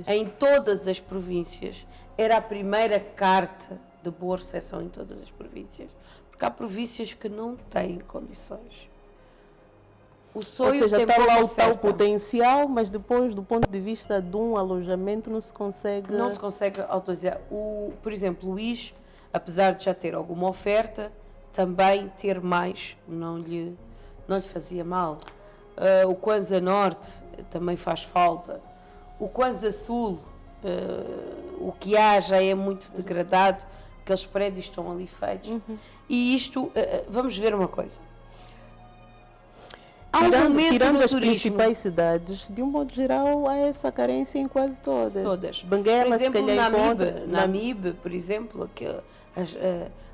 em todas as províncias. Era a primeira carta de boa recepção em todas as províncias, porque há províncias que não têm condições. Ou seja, está lá o tal potencial, mas depois, do ponto de vista de um alojamento, não se consegue... Não se consegue autorizar. Por exemplo, o IS, apesar de já ter alguma oferta, também ter mais não lhe fazia mal. O Kwanza Norte também faz falta. O Kwanza Sul, o que há já é muito degradado, aqueles prédios estão ali feitos. E isto, vamos ver uma coisa. Tirando as principais cidades, de um modo geral, há essa carência em quase todas. Benguela, por exemplo, Namibe, por exemplo,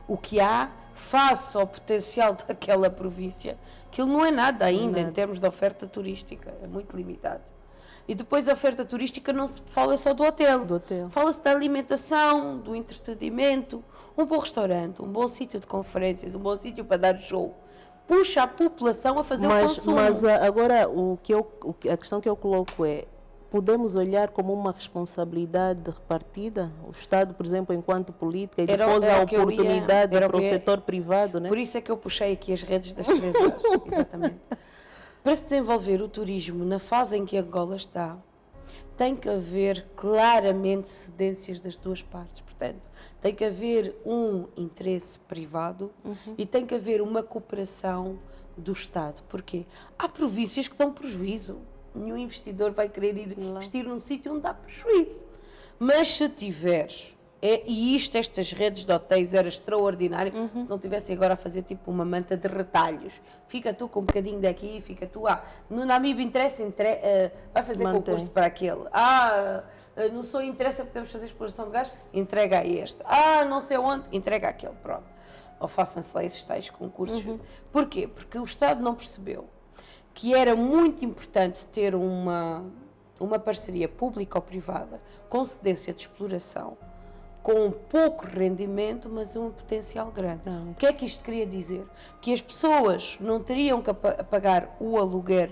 o que há face ao potencial daquela província, aquilo não é nada ainda em termos de oferta turística, é muito limitado. E depois a oferta turística não se fala só do hotel. Fala-se da alimentação, do entretenimento, um bom restaurante, um bom sítio de conferências, um bom sítio para dar show. Puxa a população a fazer o consumo. Mas agora a questão que eu coloco é, podemos olhar como uma responsabilidade repartida? O Estado, por exemplo, enquanto política, e depois a oportunidade para o setor privado, né? Por isso é que eu puxei aqui as redes das 3As, exatamente. Para se desenvolver o turismo na fase em que Angola está, tem que haver claramente cedências das duas partes. Portanto, tem que haver um interesse privado e tem que haver uma cooperação do Estado. Porquê? Há províncias que dão prejuízo. Nenhum investidor vai querer ir investir num sítio onde dá prejuízo. Mas se tiveres... estas redes de hotéis era extraordinário se não tivessem agora a fazer tipo uma manta de retalhos. Fica tu com um bocadinho daqui, fica tu... no Namibe interessa, vai fazer concurso para aquele. No Sul interessa, podemos fazer exploração de gás, entrega a este. Não sei onde, entrega àquele. Pronto. Ou façam-se lá esses tais concursos. Porquê? Porque o Estado não percebeu que era muito importante ter uma parceria pública ou privada com cedência de exploração com pouco rendimento, mas um potencial grande. O que é que isto queria dizer? Que as pessoas não teriam que pagar o aluguer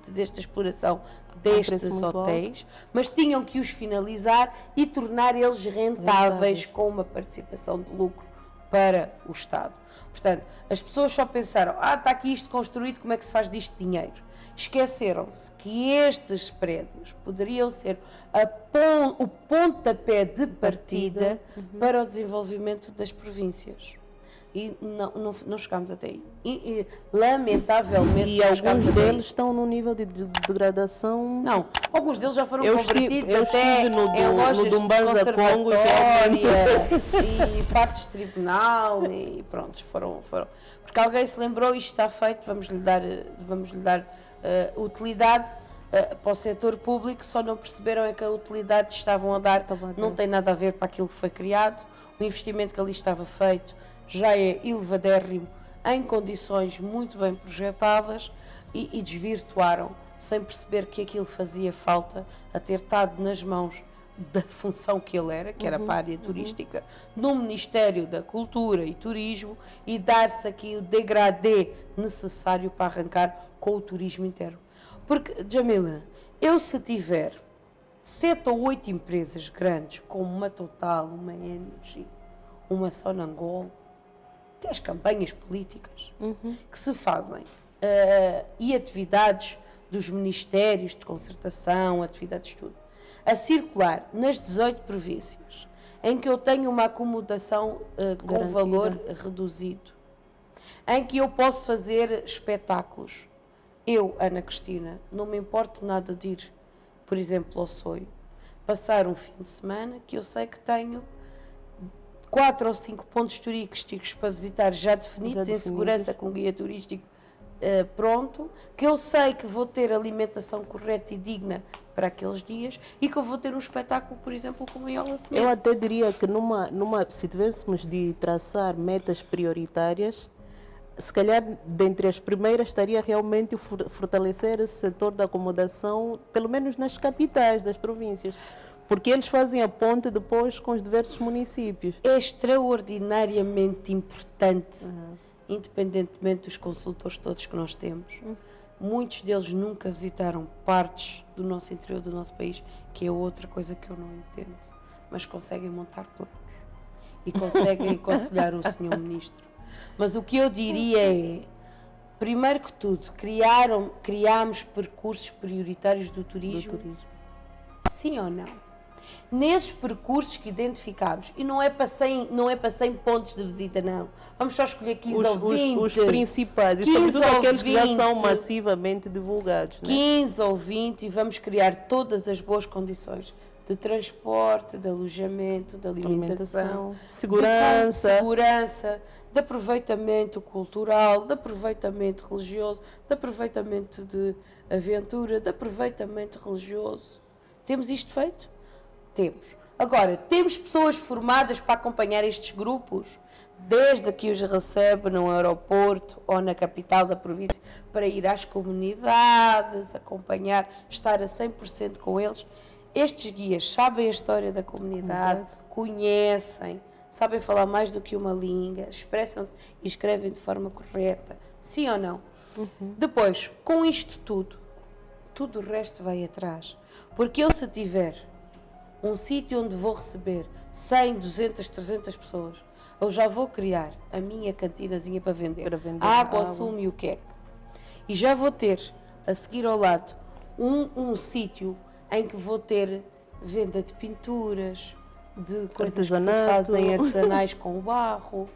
desta exploração destes hotéis, mas tinham que os finalizar e tornar eles rentáveis com uma participação de lucro para o Estado. Portanto, as pessoas só pensaram, está aqui isto construído, como é que se faz disto dinheiro? Esqueceram-se que estes prédios poderiam ser o pontapé de partida para o desenvolvimento das províncias. E não chegámos até aí. E lamentavelmente, e alguns deles estão num nível de degradação. Não, alguns deles já foram convertidos até em lojas de conservatória e partes de tribunal e pronto, foram. Porque alguém se lembrou, isto está feito, vamos lhe dar utilidade para o setor público, só não perceberam é que a utilidade que estavam a dar não tem nada a ver para aquilo que foi criado, o investimento que ali estava feito já é elevadérrimo, em condições muito bem projetadas e desvirtuaram, sem perceber que aquilo fazia falta a ter estado nas mãos da função que ele era, que era para a área turística, no Ministério da Cultura e Turismo, e dar-se aqui o degradê necessário para arrancar com o turismo interno. Porque, Jamila, eu se tiver 7 ou 8 empresas grandes, como uma Total, uma Engie, uma Sonangol, até as campanhas políticas que se fazem e atividades dos ministérios de concertação, atividades de estudo, a circular nas 18 províncias, em que eu tenho uma acomodação com valor reduzido, em que eu posso fazer espetáculos. Eu, Ana Cristina, não me importo nada de ir, por exemplo, ao Soio, passar um fim de semana que eu sei que tenho 4 ou 5 pontos turísticos para visitar já definidos, em segurança, com guia turístico pronto, que eu sei que vou ter alimentação correta e digna para aqueles dias e que eu vou ter um espetáculo, por exemplo, como em Ola Semente. Eu até diria que se tivéssemos de traçar metas prioritárias, se calhar dentre as primeiras estaria realmente fortalecer esse setor da acomodação, pelo menos nas capitais das províncias. Porque eles fazem a ponte depois com os diversos municípios. É extraordinariamente importante, independentemente dos consultores todos que nós temos. Muitos deles nunca visitaram partes do nosso interior, do nosso país, que é outra coisa que eu não entendo. Mas conseguem montar planos e conseguem aconselhar o senhor ministro. Mas o que eu diria é, primeiro que tudo, criámos percursos prioritários do turismo. Sim ou não? Nesses percursos que identificámos, e não é para 100 pontos de visita, não. Vamos só escolher 15 ou 20. Os principais, e sobretudo aqueles que já são massivamente divulgados. 15 ou 20, e vamos criar todas as boas condições de transporte, de alojamento, de alimentação, segurança, de aproveitamento cultural, de aproveitamento religioso, de aproveitamento de aventura, de aproveitamento religioso. Temos isto feito? Temos. Agora, temos pessoas formadas para acompanhar estes grupos, desde que os recebe no aeroporto ou na capital da província, para ir às comunidades, acompanhar, estar a 100% com eles. Estes guias sabem a história da comunidade, conhecem, sabem falar mais do que uma língua, expressam-se e escrevem de forma correta. Sim ou não? Depois, com isto tudo o resto vai atrás. Porque eu, se tiver um sítio onde vou receber 100, 200, 300 pessoas, eu já vou criar a minha cantinazinha para vender água, sumo e o queque. E já vou ter, a seguir ao lado, um sítio em que vou ter venda de pinturas, de coisas que se fazem artesanais com o barro,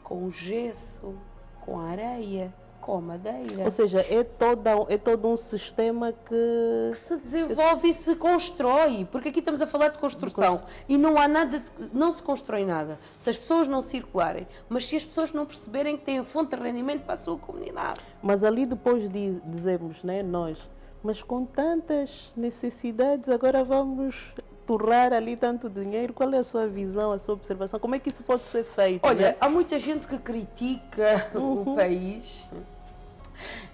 com o gesso, com a areia, com a madeira. Ou seja, é todo um sistema que se desenvolve e se constrói, porque aqui estamos a falar de construção e não há nada, não se constrói nada se as pessoas não circularem, mas se as pessoas não perceberem que têm fonte de rendimento para a sua comunidade. Mas ali depois dizemos, né, nós, mas com tantas necessidades, agora vamos torrar ali tanto dinheiro. Qual é a sua visão, a sua observação? Como é que isso pode ser feito? Olha, né? Há muita gente que critica o país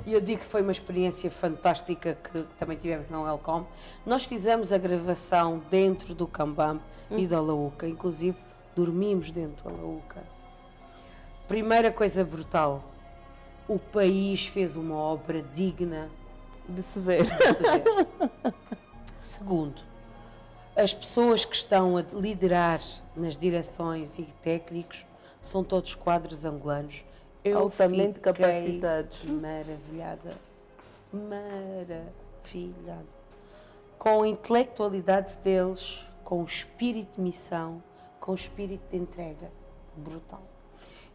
E eu digo que foi uma experiência fantástica que também tivemos no Elcom. Nós fizemos a gravação dentro do Cambam e da Alaúca, inclusive dormimos dentro da Alaúca. Primeira coisa brutal, o país fez uma obra digna De se ver. de se ver. Segundo, as pessoas que estão a liderar nas direções e técnicos são todos quadros angolanos. Eu Altamente fiquei capacitados. maravilhada, com a intelectualidade deles, com o espírito de missão, com o espírito de entrega, brutal.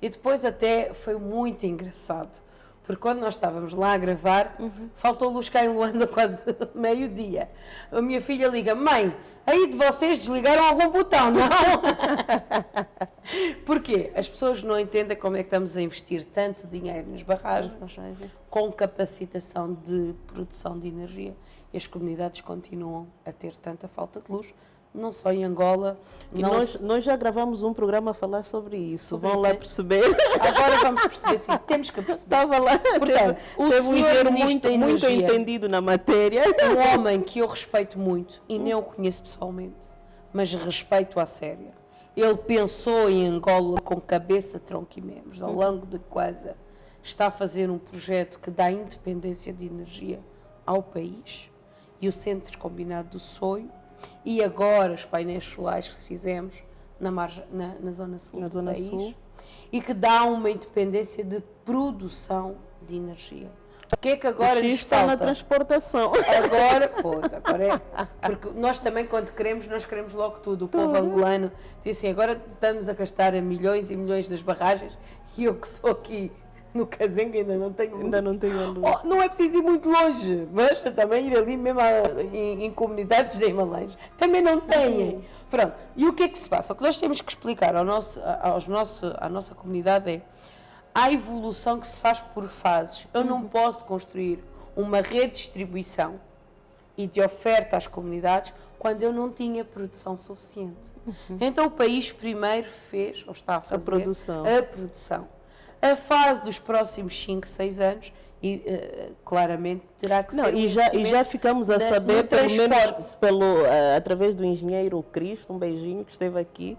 E depois até foi muito engraçado, porque quando nós estávamos lá a gravar, faltou luz cá em Luanda quase meio-dia. A minha filha liga: mãe, aí de vocês desligaram algum botão, não? Porquê? As pessoas não entendem como é que estamos a investir tanto dinheiro nas barragens, com capacitação de produção de energia, e as comunidades continuam a ter tanta falta de luz, não só em Angola. E nós já gravamos um programa a falar sobre isso. Sobre Vão isso, lá é? perceber. Agora vamos perceber, sim, temos que perceber. Estava lá. Portanto, o teve um senhor engenheiro Ministro da muito Energia, entendido na matéria. um homem que eu respeito muito e nem o conheço pessoalmente, mas respeito à séria. Ele pensou em Angola com cabeça, tronco e membros, ao longo de quase está a fazer um projeto que dá independência de energia ao país, e o Centro Combinado do Sonho, e agora os painéis solares que fizemos na zona sul Na do zona país, sul. e que dá uma independência de produção de energia. O que é que agora O X nos está na falta? transportação. Agora é. Porque nós também, quando queremos, nós queremos logo tudo. O povo angolano diz assim: agora estamos a gastar milhões e milhões das barragens, e eu que sou aqui no Cazenga ainda não tenho. Ainda não tenho a luz. Oh, não é preciso ir muito longe, basta também ir ali mesmo em comunidades de Himalaias. Também não têm. Pronto. E o que é que se passa? O que nós temos que explicar à nossa comunidade é a evolução que se faz por fases. Eu não posso construir uma redistribuição e de oferta às comunidades quando eu não tinha produção suficiente. Então o país primeiro fez, ou está a fazer, a produção. A fase dos próximos 5, 6 anos, e claramente terá que ser E já ficamos a saber, pelo menos através do engenheiro Cristo, um beijinho, que esteve aqui,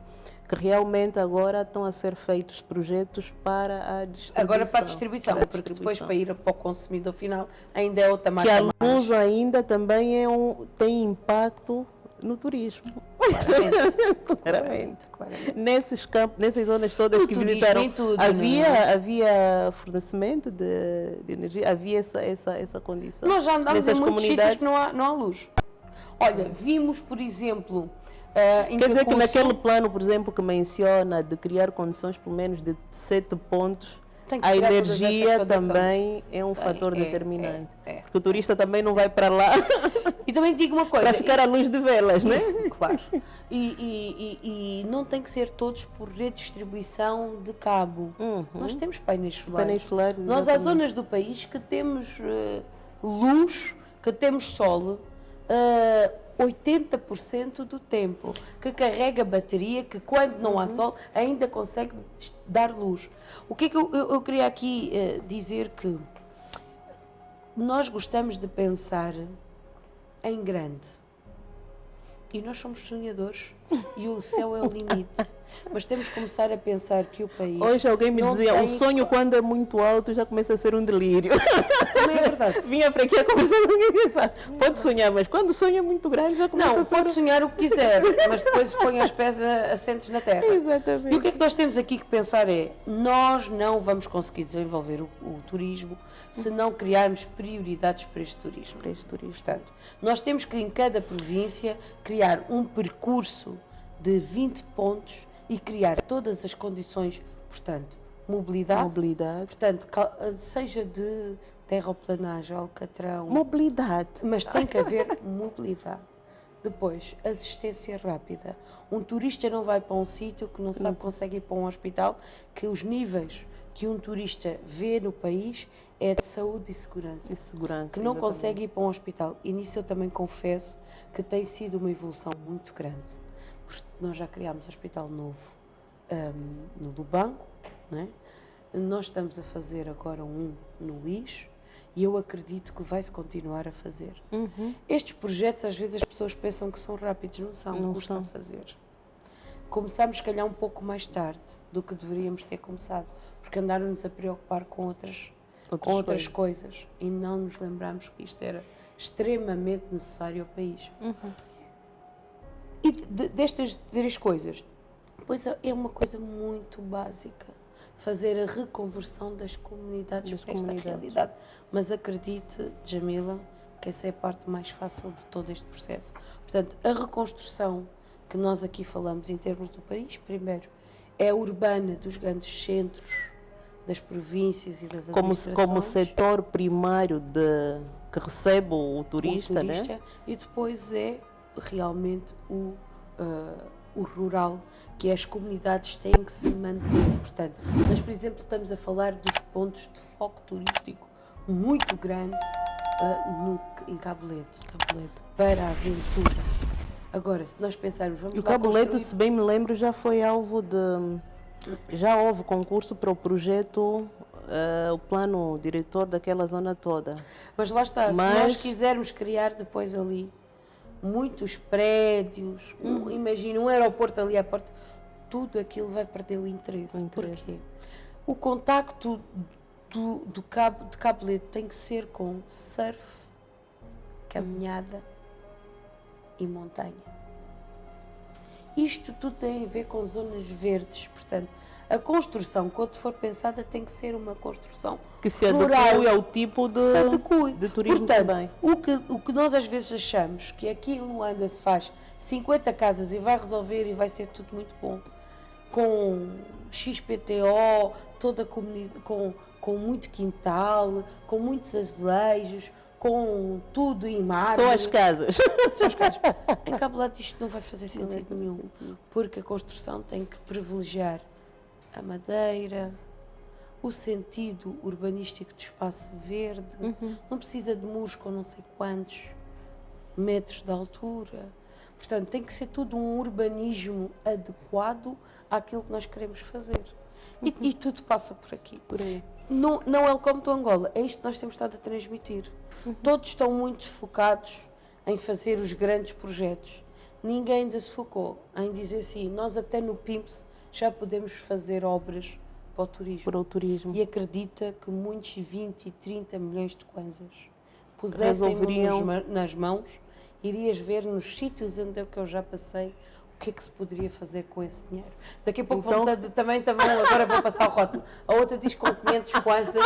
que realmente agora estão a ser feitos projetos para a distribuição. Agora para a distribuição, porque depois para ir para o consumidor final ainda é outra que marca. a luz ainda também tem impacto no turismo. Claramente. Nesses campos, nessas zonas todas No que turismo, visitaram, em tudo, havia fornecimento de energia, havia essa condição. Nós já andámos em nessas muitos sítios comunidades. que não há luz. Olha, vimos, por exemplo, em Quer dizer que Cacurso- naquele plano, por exemplo, que menciona de criar condições pelo menos de 7 pontos, Tem que a criar todas energia estas condições. também é um fator é, determinante. é. Porque o turista também não vai para lá E também te digo uma coisa. para ficar à luz de velas, né? Claro. E não tem que ser todos por redistribuição de cabo. Nós temos painéis solares. Painéis solares, Nós há exatamente. zonas do país que temos luz, que temos sol, 80% do tempo, que carrega bateria, que quando não há sol ainda consegue dar luz. O que é que eu queria aqui dizer? Que nós gostamos de pensar em grande. E nós somos sonhadores e o céu é o limite. Mas temos que começar a pensar que o país... Hoje alguém me não dizia, o tem- sonho quando é muito alto já começa a ser um delírio. Também é verdade. Vinha para aqui a conversar com alguém e fala, pode sonhar, mas quando o sonho é muito grande já começa Não, a ser... pode sonhar o que quiser, mas depois põe os pés assentes na terra. Exatamente. E o que é que nós temos aqui que pensar é, nós não vamos conseguir desenvolver o turismo se não criarmos prioridades para este turismo. Para este turismo. Portanto, nós temos que em cada província criar um percurso de 20 pontos e criar todas as condições, portanto, mobilidade, portanto, seja de terraplanagem, alcatrão, Mobilidade. mas tem que haver mobilidade. Depois, assistência rápida. Um turista não vai para um sítio que não sabe que consegue ir para um hospital, que os níveis que um turista vê no país é de saúde e segurança. E segurança. Que não exatamente. consegue ir para um hospital. E nisso eu também confesso que tem sido uma evolução muito grande. Porque nós já criámos hospital novo no Lubango, né? Nós estamos a fazer agora um no Luís e eu acredito que vai-se continuar a fazer. Estes projetos, às vezes, as pessoas pensam que são rápidos, não são, Não custam são. a fazer. Começámos, se calhar, um pouco mais tarde do que deveríamos ter começado, porque andaram-nos a preocupar com outras coisas e não nos lembramos que isto era extremamente necessário ao país. E destas 3 coisas, pois é uma coisa muito básica, fazer a reconversão das comunidades para esta realidade. Mas acredite, Jamila, que essa é a parte mais fácil de todo este processo. Portanto, a reconstrução que nós aqui falamos em termos do país, primeiro, é a urbana dos grandes centros, das províncias e das administrações. Como setor primário que recebe o turista, né? E depois é realmente o rural, que as comunidades têm que se manter. Portanto, nós, por exemplo, estamos a falar dos pontos de foco turístico muito grande em Cabo Ledo, para a aventura. Agora, se nós pensarmos, vamos E o lá Cabo Ledo, construir... se bem me lembro, já foi alvo de... Já houve concurso para o projeto, o plano diretor daquela zona toda. Mas lá está, se nós quisermos criar depois ali muitos prédios, imagina um aeroporto ali à porta, tudo aquilo vai perder o interesse. Porquê? O contacto de Cabo Ledo tem que ser com surf, caminhada e montanha. Isto tudo tem a ver com zonas verdes, portanto, a construção, quando for pensada, tem que ser uma construção que se rural, adeque ao tipo de turismo. Portanto, também. O que nós às vezes achamos que aqui em Luanda se faz 50 casas e vai resolver e vai ser tudo muito bom, com XPTO, toda a comunidade, com muito quintal, com muitos azulejos, com tudo em mármore. Só as casas. Só as casas. Em Cabo Ledo isto não vai fazer sentido nenhum, porque a construção tem que privilegiar a madeira, o sentido urbanístico do espaço verde, não precisa de muros com não sei quantos metros de altura. Portanto, tem que ser tudo um urbanismo adequado àquilo que nós queremos fazer. E tudo passa por aqui. Por aí. Não é o como do Angola, é isto que nós temos estado a transmitir. Todos estão muito focados em fazer os grandes projetos. Ninguém ainda se focou em dizer assim, nós até no PIMPS já podemos fazer obras para o turismo. E acredita que muitos 20 e 30 milhões de kwanzas pusessem nas mãos, irias ver nos sítios onde eu já passei o que é que se poderia fazer com esse dinheiro. Daqui a pouco também agora vou passar o rótulo. A outra diz com 500 kwanzas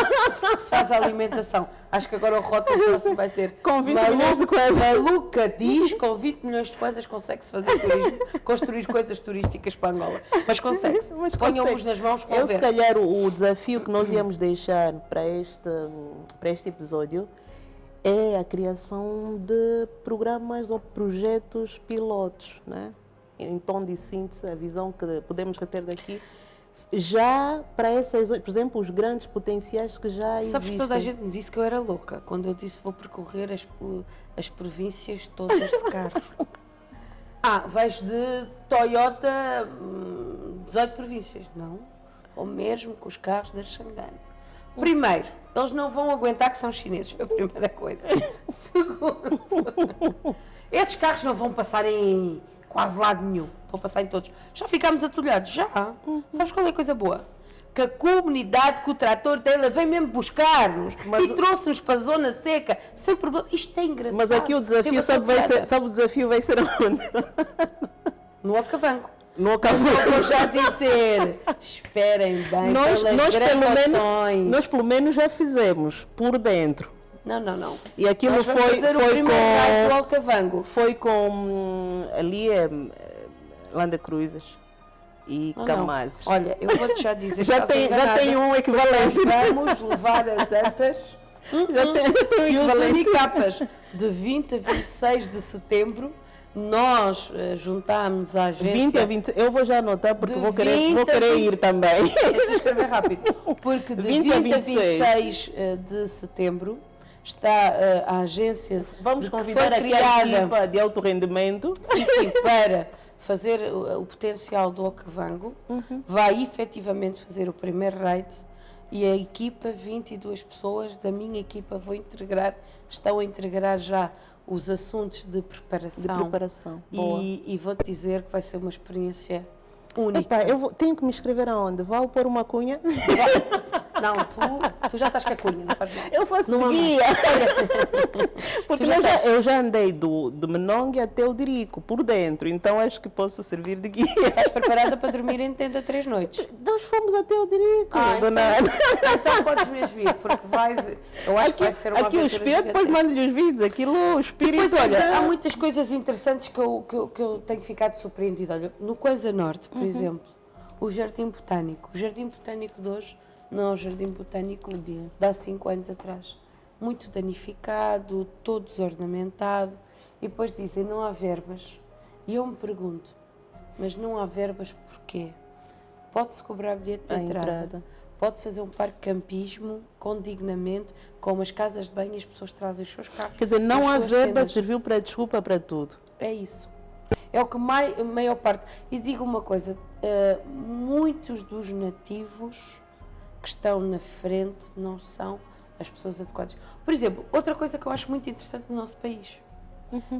se faz a alimentação. Acho que agora o rótulo próximo vai ser com 20 milhões de kwanzas. Maluca diz, com 20 milhões de kwanzas consegue-se fazer turismo, construir coisas turísticas para Angola. Mas consegue-se. Ponham-nos nas mãos com se calhar o desafio que nós íamos deixar para este episódio é a criação de programas ou projetos pilotos, né? Em tom de síntese, a visão que podemos reter daqui, já para essas, por exemplo, os grandes potenciais que já existem. Sabes que toda a gente me disse que eu era louca quando eu disse vou percorrer as províncias todas de carros. Vais de Toyota 18 províncias. Não, ou mesmo com os carros da Xangana. Primeiro, eles não vão aguentar que são chineses, foi a primeira coisa. Segundo, esses carros não vão passar em quase lado nenhum, vão passar em todos. Já ficámos atolhados, já. Sabes qual é a coisa boa? Que a comunidade, que o trator dela vem mesmo buscar-nos e trouxe-nos para a zona seca, sem problema. Isto é engraçado. Mas aqui o desafio, sabe o desafio vai ser onde? No Okavango. No Okavango. Vou já dizer, esperem bem pelas gravações. Nós pelo menos já fizemos, por dentro. Não. E aquilo nós vamos fazer o primeiro raio do Okavango. Foi com ali Land Cruisers e Kamazes. Olha, eu vou-te já dizer, já tem um equivalente. Nós vamos levar as antas e os unicapas. De 20 a 26 de setembro, nós juntámos a agência... 20 a 20, eu vou já anotar porque vou querer ir também. Deixa eu escrever rápido. Porque de 20 a 26 de setembro está a agência Vamos que convidar foi aqui a equipa de alto rendimento. Sim, para fazer o potencial do Okavango. Vai efetivamente fazer o primeiro raid e a equipa, 22 pessoas da minha equipa estão a integrar já os assuntos de preparação. Boa. E vou-te dizer que vai ser uma experiência única. Epá, tenho que me inscrever aonde? Vou pôr uma cunha? Não, tu já estás com a cunha, não faz mal. Eu faço Não, guia. Porque eu já andei do Menongue até o Dirico, por dentro, então acho que posso servir de guia. Estás preparada para dormir em tenda 3 noites? Nós fomos até o Dirico, dona então, Ana. então podes mesmo vir, porque eu acho que vai ser uma Aqui o aventura espelho, depois gigantesca. mando-lhe os vídeos, aquilo, o espírito. Depois, olha, há muitas coisas interessantes que eu tenho ficado surpreendida. Olha, no Coisa Norte, por exemplo, o Jardim Botânico. O Jardim Botânico de hoje não é o Jardim Botânico de há 5 anos atrás. Muito danificado, todo desornamentado. E depois dizem, não há verbas. E eu me pergunto, mas não há verbas porquê? Pode-se cobrar bilhete de entrada. Pode-se fazer um parque de campismo condignamente, com umas casas de banho e as pessoas trazem os seus carros. Quer dizer, não há suas verba, tendas. serviu para desculpa para tudo. É isso. É o que a maior parte. E digo uma coisa, muitos dos nativos que estão na frente não são as pessoas adequadas. Por exemplo, outra coisa que eu acho muito interessante no nosso país.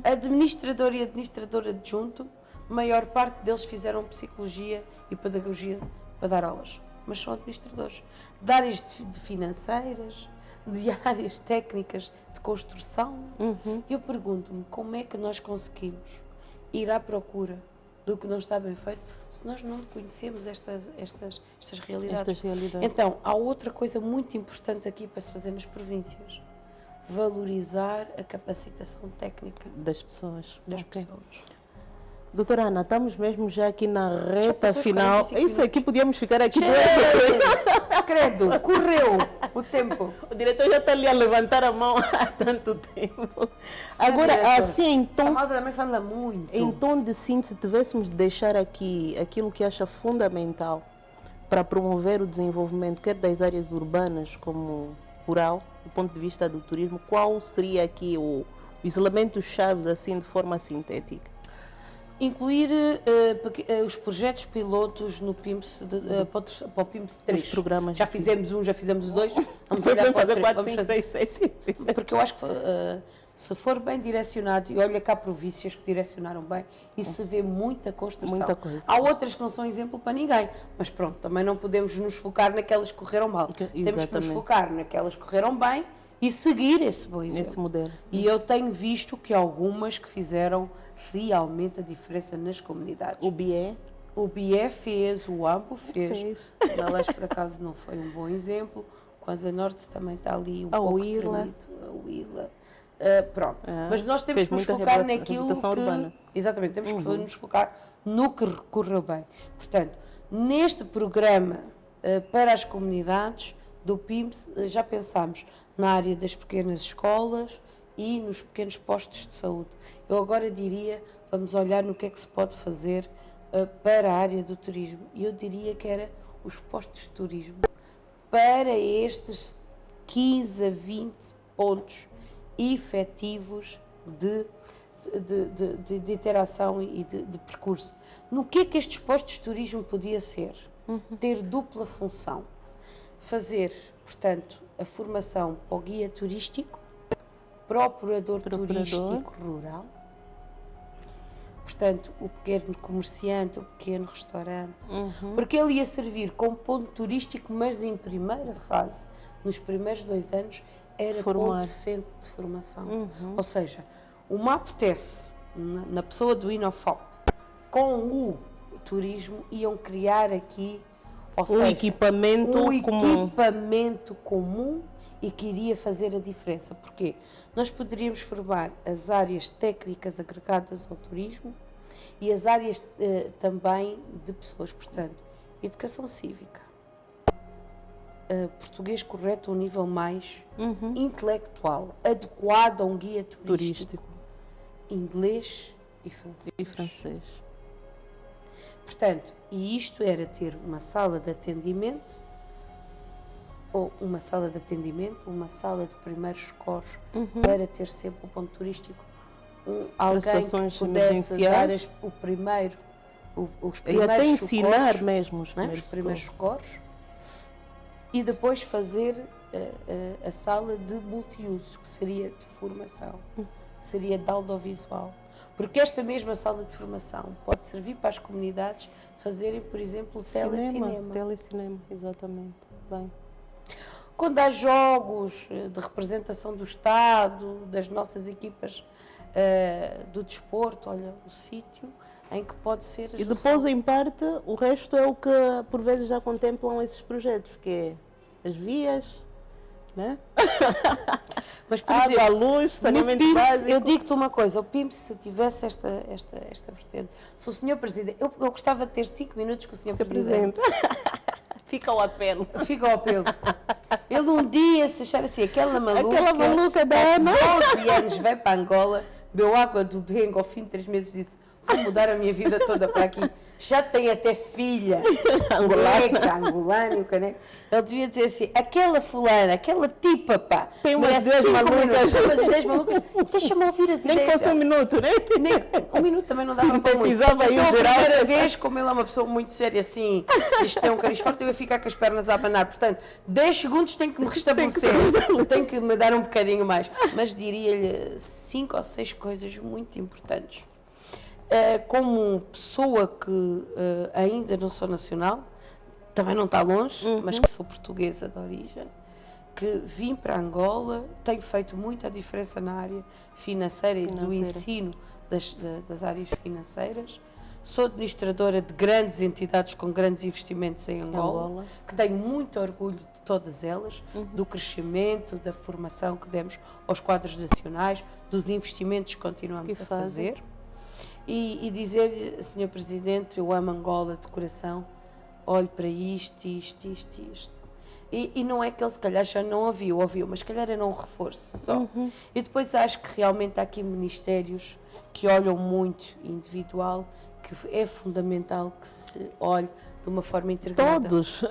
Administrador e administrador adjunto, a maior parte deles fizeram psicologia e pedagogia para dar aulas. Mas são administradores. De áreas de financeiras, de áreas técnicas de construção. Eu pergunto-me como é que nós conseguimos ir à procura do que não está bem feito se nós não conhecemos estas realidades. Então, há outra coisa muito importante aqui para se fazer nas províncias. Valorizar a capacitação técnica Das pessoas. das Ok. pessoas. Doutora Ana, estamos mesmo já aqui na reta passou os final. 45 Isso aqui podíamos ficar aqui. Credo, correu o tempo. O diretor já está ali a levantar a mão há tanto tempo. Agora, diretor. assim, A então, malta também fala muito. em tom de síntese, tivéssemos de deixar aqui aquilo que acha fundamental para promover o desenvolvimento, quer das áreas urbanas como rural, do ponto de vista do turismo, qual seria aqui os elementos chaves, assim, de forma sintética? Incluir os projetos pilotos no PIMS, para o PIMS 3. Os programas. Já fizemos um, já fizemos os dois. Vamos Vamos olhar para o fazer três. 4, Vamos 5, fazer. 6, 7. Porque eu acho que se for bem direcionado, e olha cá províncias que direcionaram bem, e se vê muita construção. Muita coisa. Há outras que não são exemplo para ninguém, mas pronto, também não podemos nos focar naquelas que correram mal. Temos que nos Exatamente. focar naquelas que correram bem e seguir esse bom exemplo. Nesse modelo. E eu tenho visto que algumas que fizeram realmente a diferença nas comunidades. O BIE O BIE fez, o AMPO fez. fez. Na Leste, por acaso, não foi um bom exemplo. Quase Norte também está ali um A pouco Huila. tremido. A Huila. Pronto. Mas nós temos fez que nos muita focar reabilitação naquilo que... urbana. Exatamente, temos que nos focar no que correu bem. Portanto, neste programa para as comunidades do PIMS, já pensámos na área das pequenas escolas e nos pequenos postos de saúde. Eu agora diria, vamos olhar no que é que se pode fazer para a área do turismo. E eu diria que era os postos de turismo para estes 15 a 20 pontos efetivos de interação e de percurso. No que é que estes postos de turismo podia ser? Ter dupla função. Fazer, portanto, a formação para o guia turístico, para o operador turístico rural, portanto, o pequeno comerciante, o pequeno restaurante, porque ele ia servir como ponto turístico, mas em primeira fase, nos primeiros 2 anos, era ponto centro de formação. Ou seja, o MAPTES, na pessoa do Inofop, com o turismo, iam criar aqui, ou seja, equipamento comum e que iria fazer a diferença. Porquê? Nós poderíamos formar as áreas técnicas agregadas ao turismo e as áreas também de pessoas, portanto, educação cívica, português correto a um nível mais intelectual, adequado a um guia turístico, inglês e francês. Portanto, e isto era ter uma sala de atendimento, ou uma sala de primeiros socorros, para ter sempre o ponto turístico, alguém que pudesse dar os primeiros e até ensinar socorros, mesmo os primeiros socorros. e depois fazer a sala de multiusos, que seria de formação, seria de audiovisual. Porque esta mesma sala de formação pode servir para as comunidades fazerem, por exemplo, telecinema. Telecinema, exatamente. Bem. Quando há jogos de representação do Estado, das nossas equipas do desporto, olha, o sítio em que pode ser... E depois, em parte, o resto é o que, por vezes, já contemplam esses projetos, que é as vias, né? Mas, por água, exemplo, luz, saneamento PIMS, básico. eu digo-te uma coisa, o PIMS, se tivesse esta vertente, se o Sr. Presidente... Eu gostava de ter 5 minutos com o Sr. Presidente. Fica o apelo. Fica ao apelo. Ele um dia, se achar assim, aquela maluca da Ana, 12 anos, vai para Angola, bebeu água do Bengo, ao fim de 3 meses disse, vou mudar a minha vida toda para aqui. Já tem até filha, angolana e o caneco. Ele devia dizer assim, aquela fulana, aquela tipa, pá, tem umas ideias malucas. Umas ideias malucas, deixa-me ouvir as ideias. Nem que fosse um minuto, né? Nem, um minuto também não dava para muito. Sintetizava aí o geral. A primeira vez, como ele é uma pessoa muito séria, assim, isto é um cariz forte, eu ia ficar com as pernas a abanar. Portanto, 10 segundos tem que me restabelecer, tem que me dar um bocadinho mais. Mas diria-lhe 5 ou 6 coisas muito importantes. Como pessoa que ainda não sou nacional, também não está longe, mas que sou portuguesa de origem, que vim para Angola, tenho feito muita diferença na área financeira e do ensino das áreas financeiras. Sou administradora de grandes entidades com grandes investimentos em Angola, que tenho muito orgulho de todas elas, do crescimento, da formação que demos aos quadros nacionais, dos investimentos que continuamos a fazer. E dizer-lhe, Sr. Presidente, eu amo Angola de coração, olhe para isto. E não é que ele se calhar já não ouviu, mas se calhar era um reforço só. E depois acho que realmente há aqui ministérios que olham muito individual, que é fundamental que se olhe de uma forma integrada. Todos.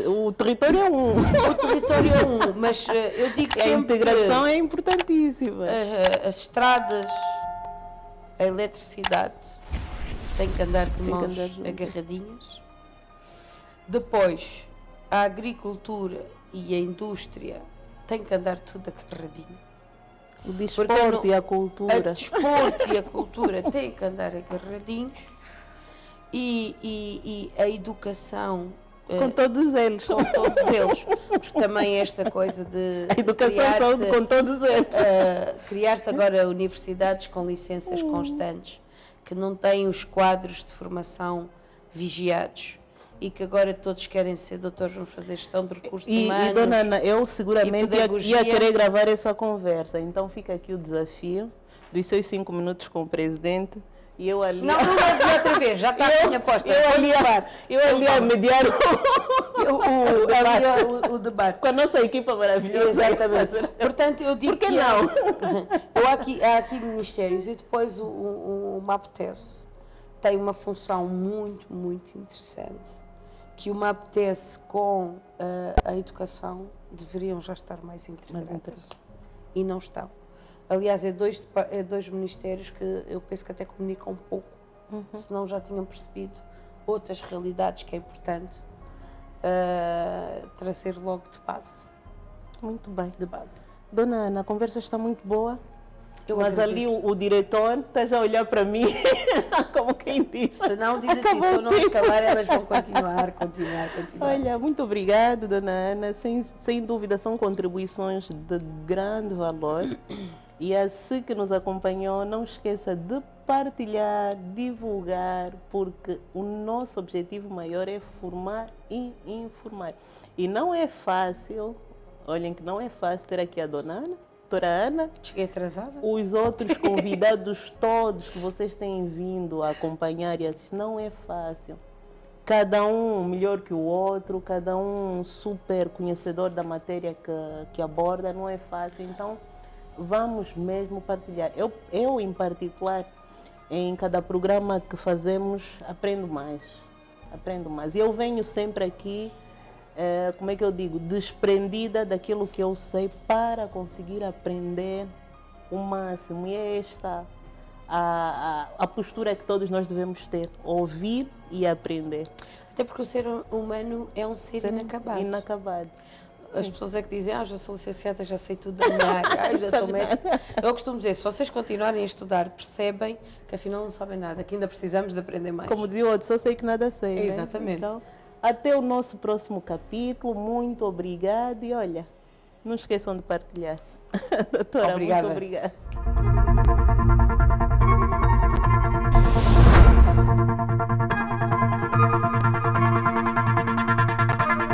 O território é um. O território é um, mas eu digo sempre... A integração é importantíssima. As estradas... A eletricidade tem que andar de mãos agarradinhas. Depois, a agricultura e a indústria tem que andar tudo agarradinho. O desporto e a cultura. O desporto e a cultura têm que andar agarradinhos. E a educação... Com todos eles. Com todos eles. Porque também esta coisa de... A educação e saúde com todos eles. Criar-se agora universidades com licenças constantes, que não têm os quadros de formação vigiados e que agora todos querem ser doutores, vão fazer gestão de recursos humanos. E dona Ana, eu seguramente ia querer gravar essa conversa, então fica aqui o desafio dos seus 5 minutos com o presidente. E eu ali... Não leve outra vez, já está a minha aposta. Eu ali a mediar o debate. Com a nossa equipa maravilhosa. Exatamente. Portanto, eu digo que não? Há aqui ministérios e depois o MAPTES tem uma função muito, muito interessante, que o MAPTES com a educação deveriam já estar mais integrados. E não estão. Aliás, é dois ministérios que eu penso que até comunicam um pouco, senão já tinham percebido outras realidades que é importante trazer logo de base. Muito bem. De base. Dona Ana, a conversa está muito boa, mas agradeço. Ali o diretor está já a olhar para mim como quem diz. Se não, diz assim, se eu não escalar, elas vão continuar. Olha, muito obrigada, Dona Ana. Sem dúvida, são contribuições de grande valor. E assim que nos acompanhou, não esqueça de partilhar, divulgar, porque o nosso objetivo maior é formar e informar. E não é fácil, olhem que não é fácil ter aqui a Dona Ana, doutora Ana. Cheguei atrasada. Os outros convidados todos que vocês têm vindo a acompanhar e assistir, não é fácil. Cada um melhor que o outro, cada um super conhecedor da matéria que aborda, não é fácil. Então, vamos mesmo partilhar. Eu, em particular, em cada programa que fazemos, aprendo mais. E eu venho sempre aqui, como é que eu digo, desprendida daquilo que eu sei para conseguir aprender o máximo. E é esta a postura que todos nós devemos ter, ouvir e aprender. Até porque o ser humano é um ser inacabado. Inacabado. As pessoas é que dizem, já sou licenciada, já sei tudo da minha área, já sou mestre. Eu costumo dizer, se vocês continuarem a estudar, percebem que afinal não sabem nada, que ainda precisamos de aprender mais. Como dizia o outro, só sei que nada sei. Exatamente. Né? Então, até o nosso próximo capítulo. Muito obrigada e olha, não esqueçam de partilhar. Doutora, Obrigada. muito obrigada.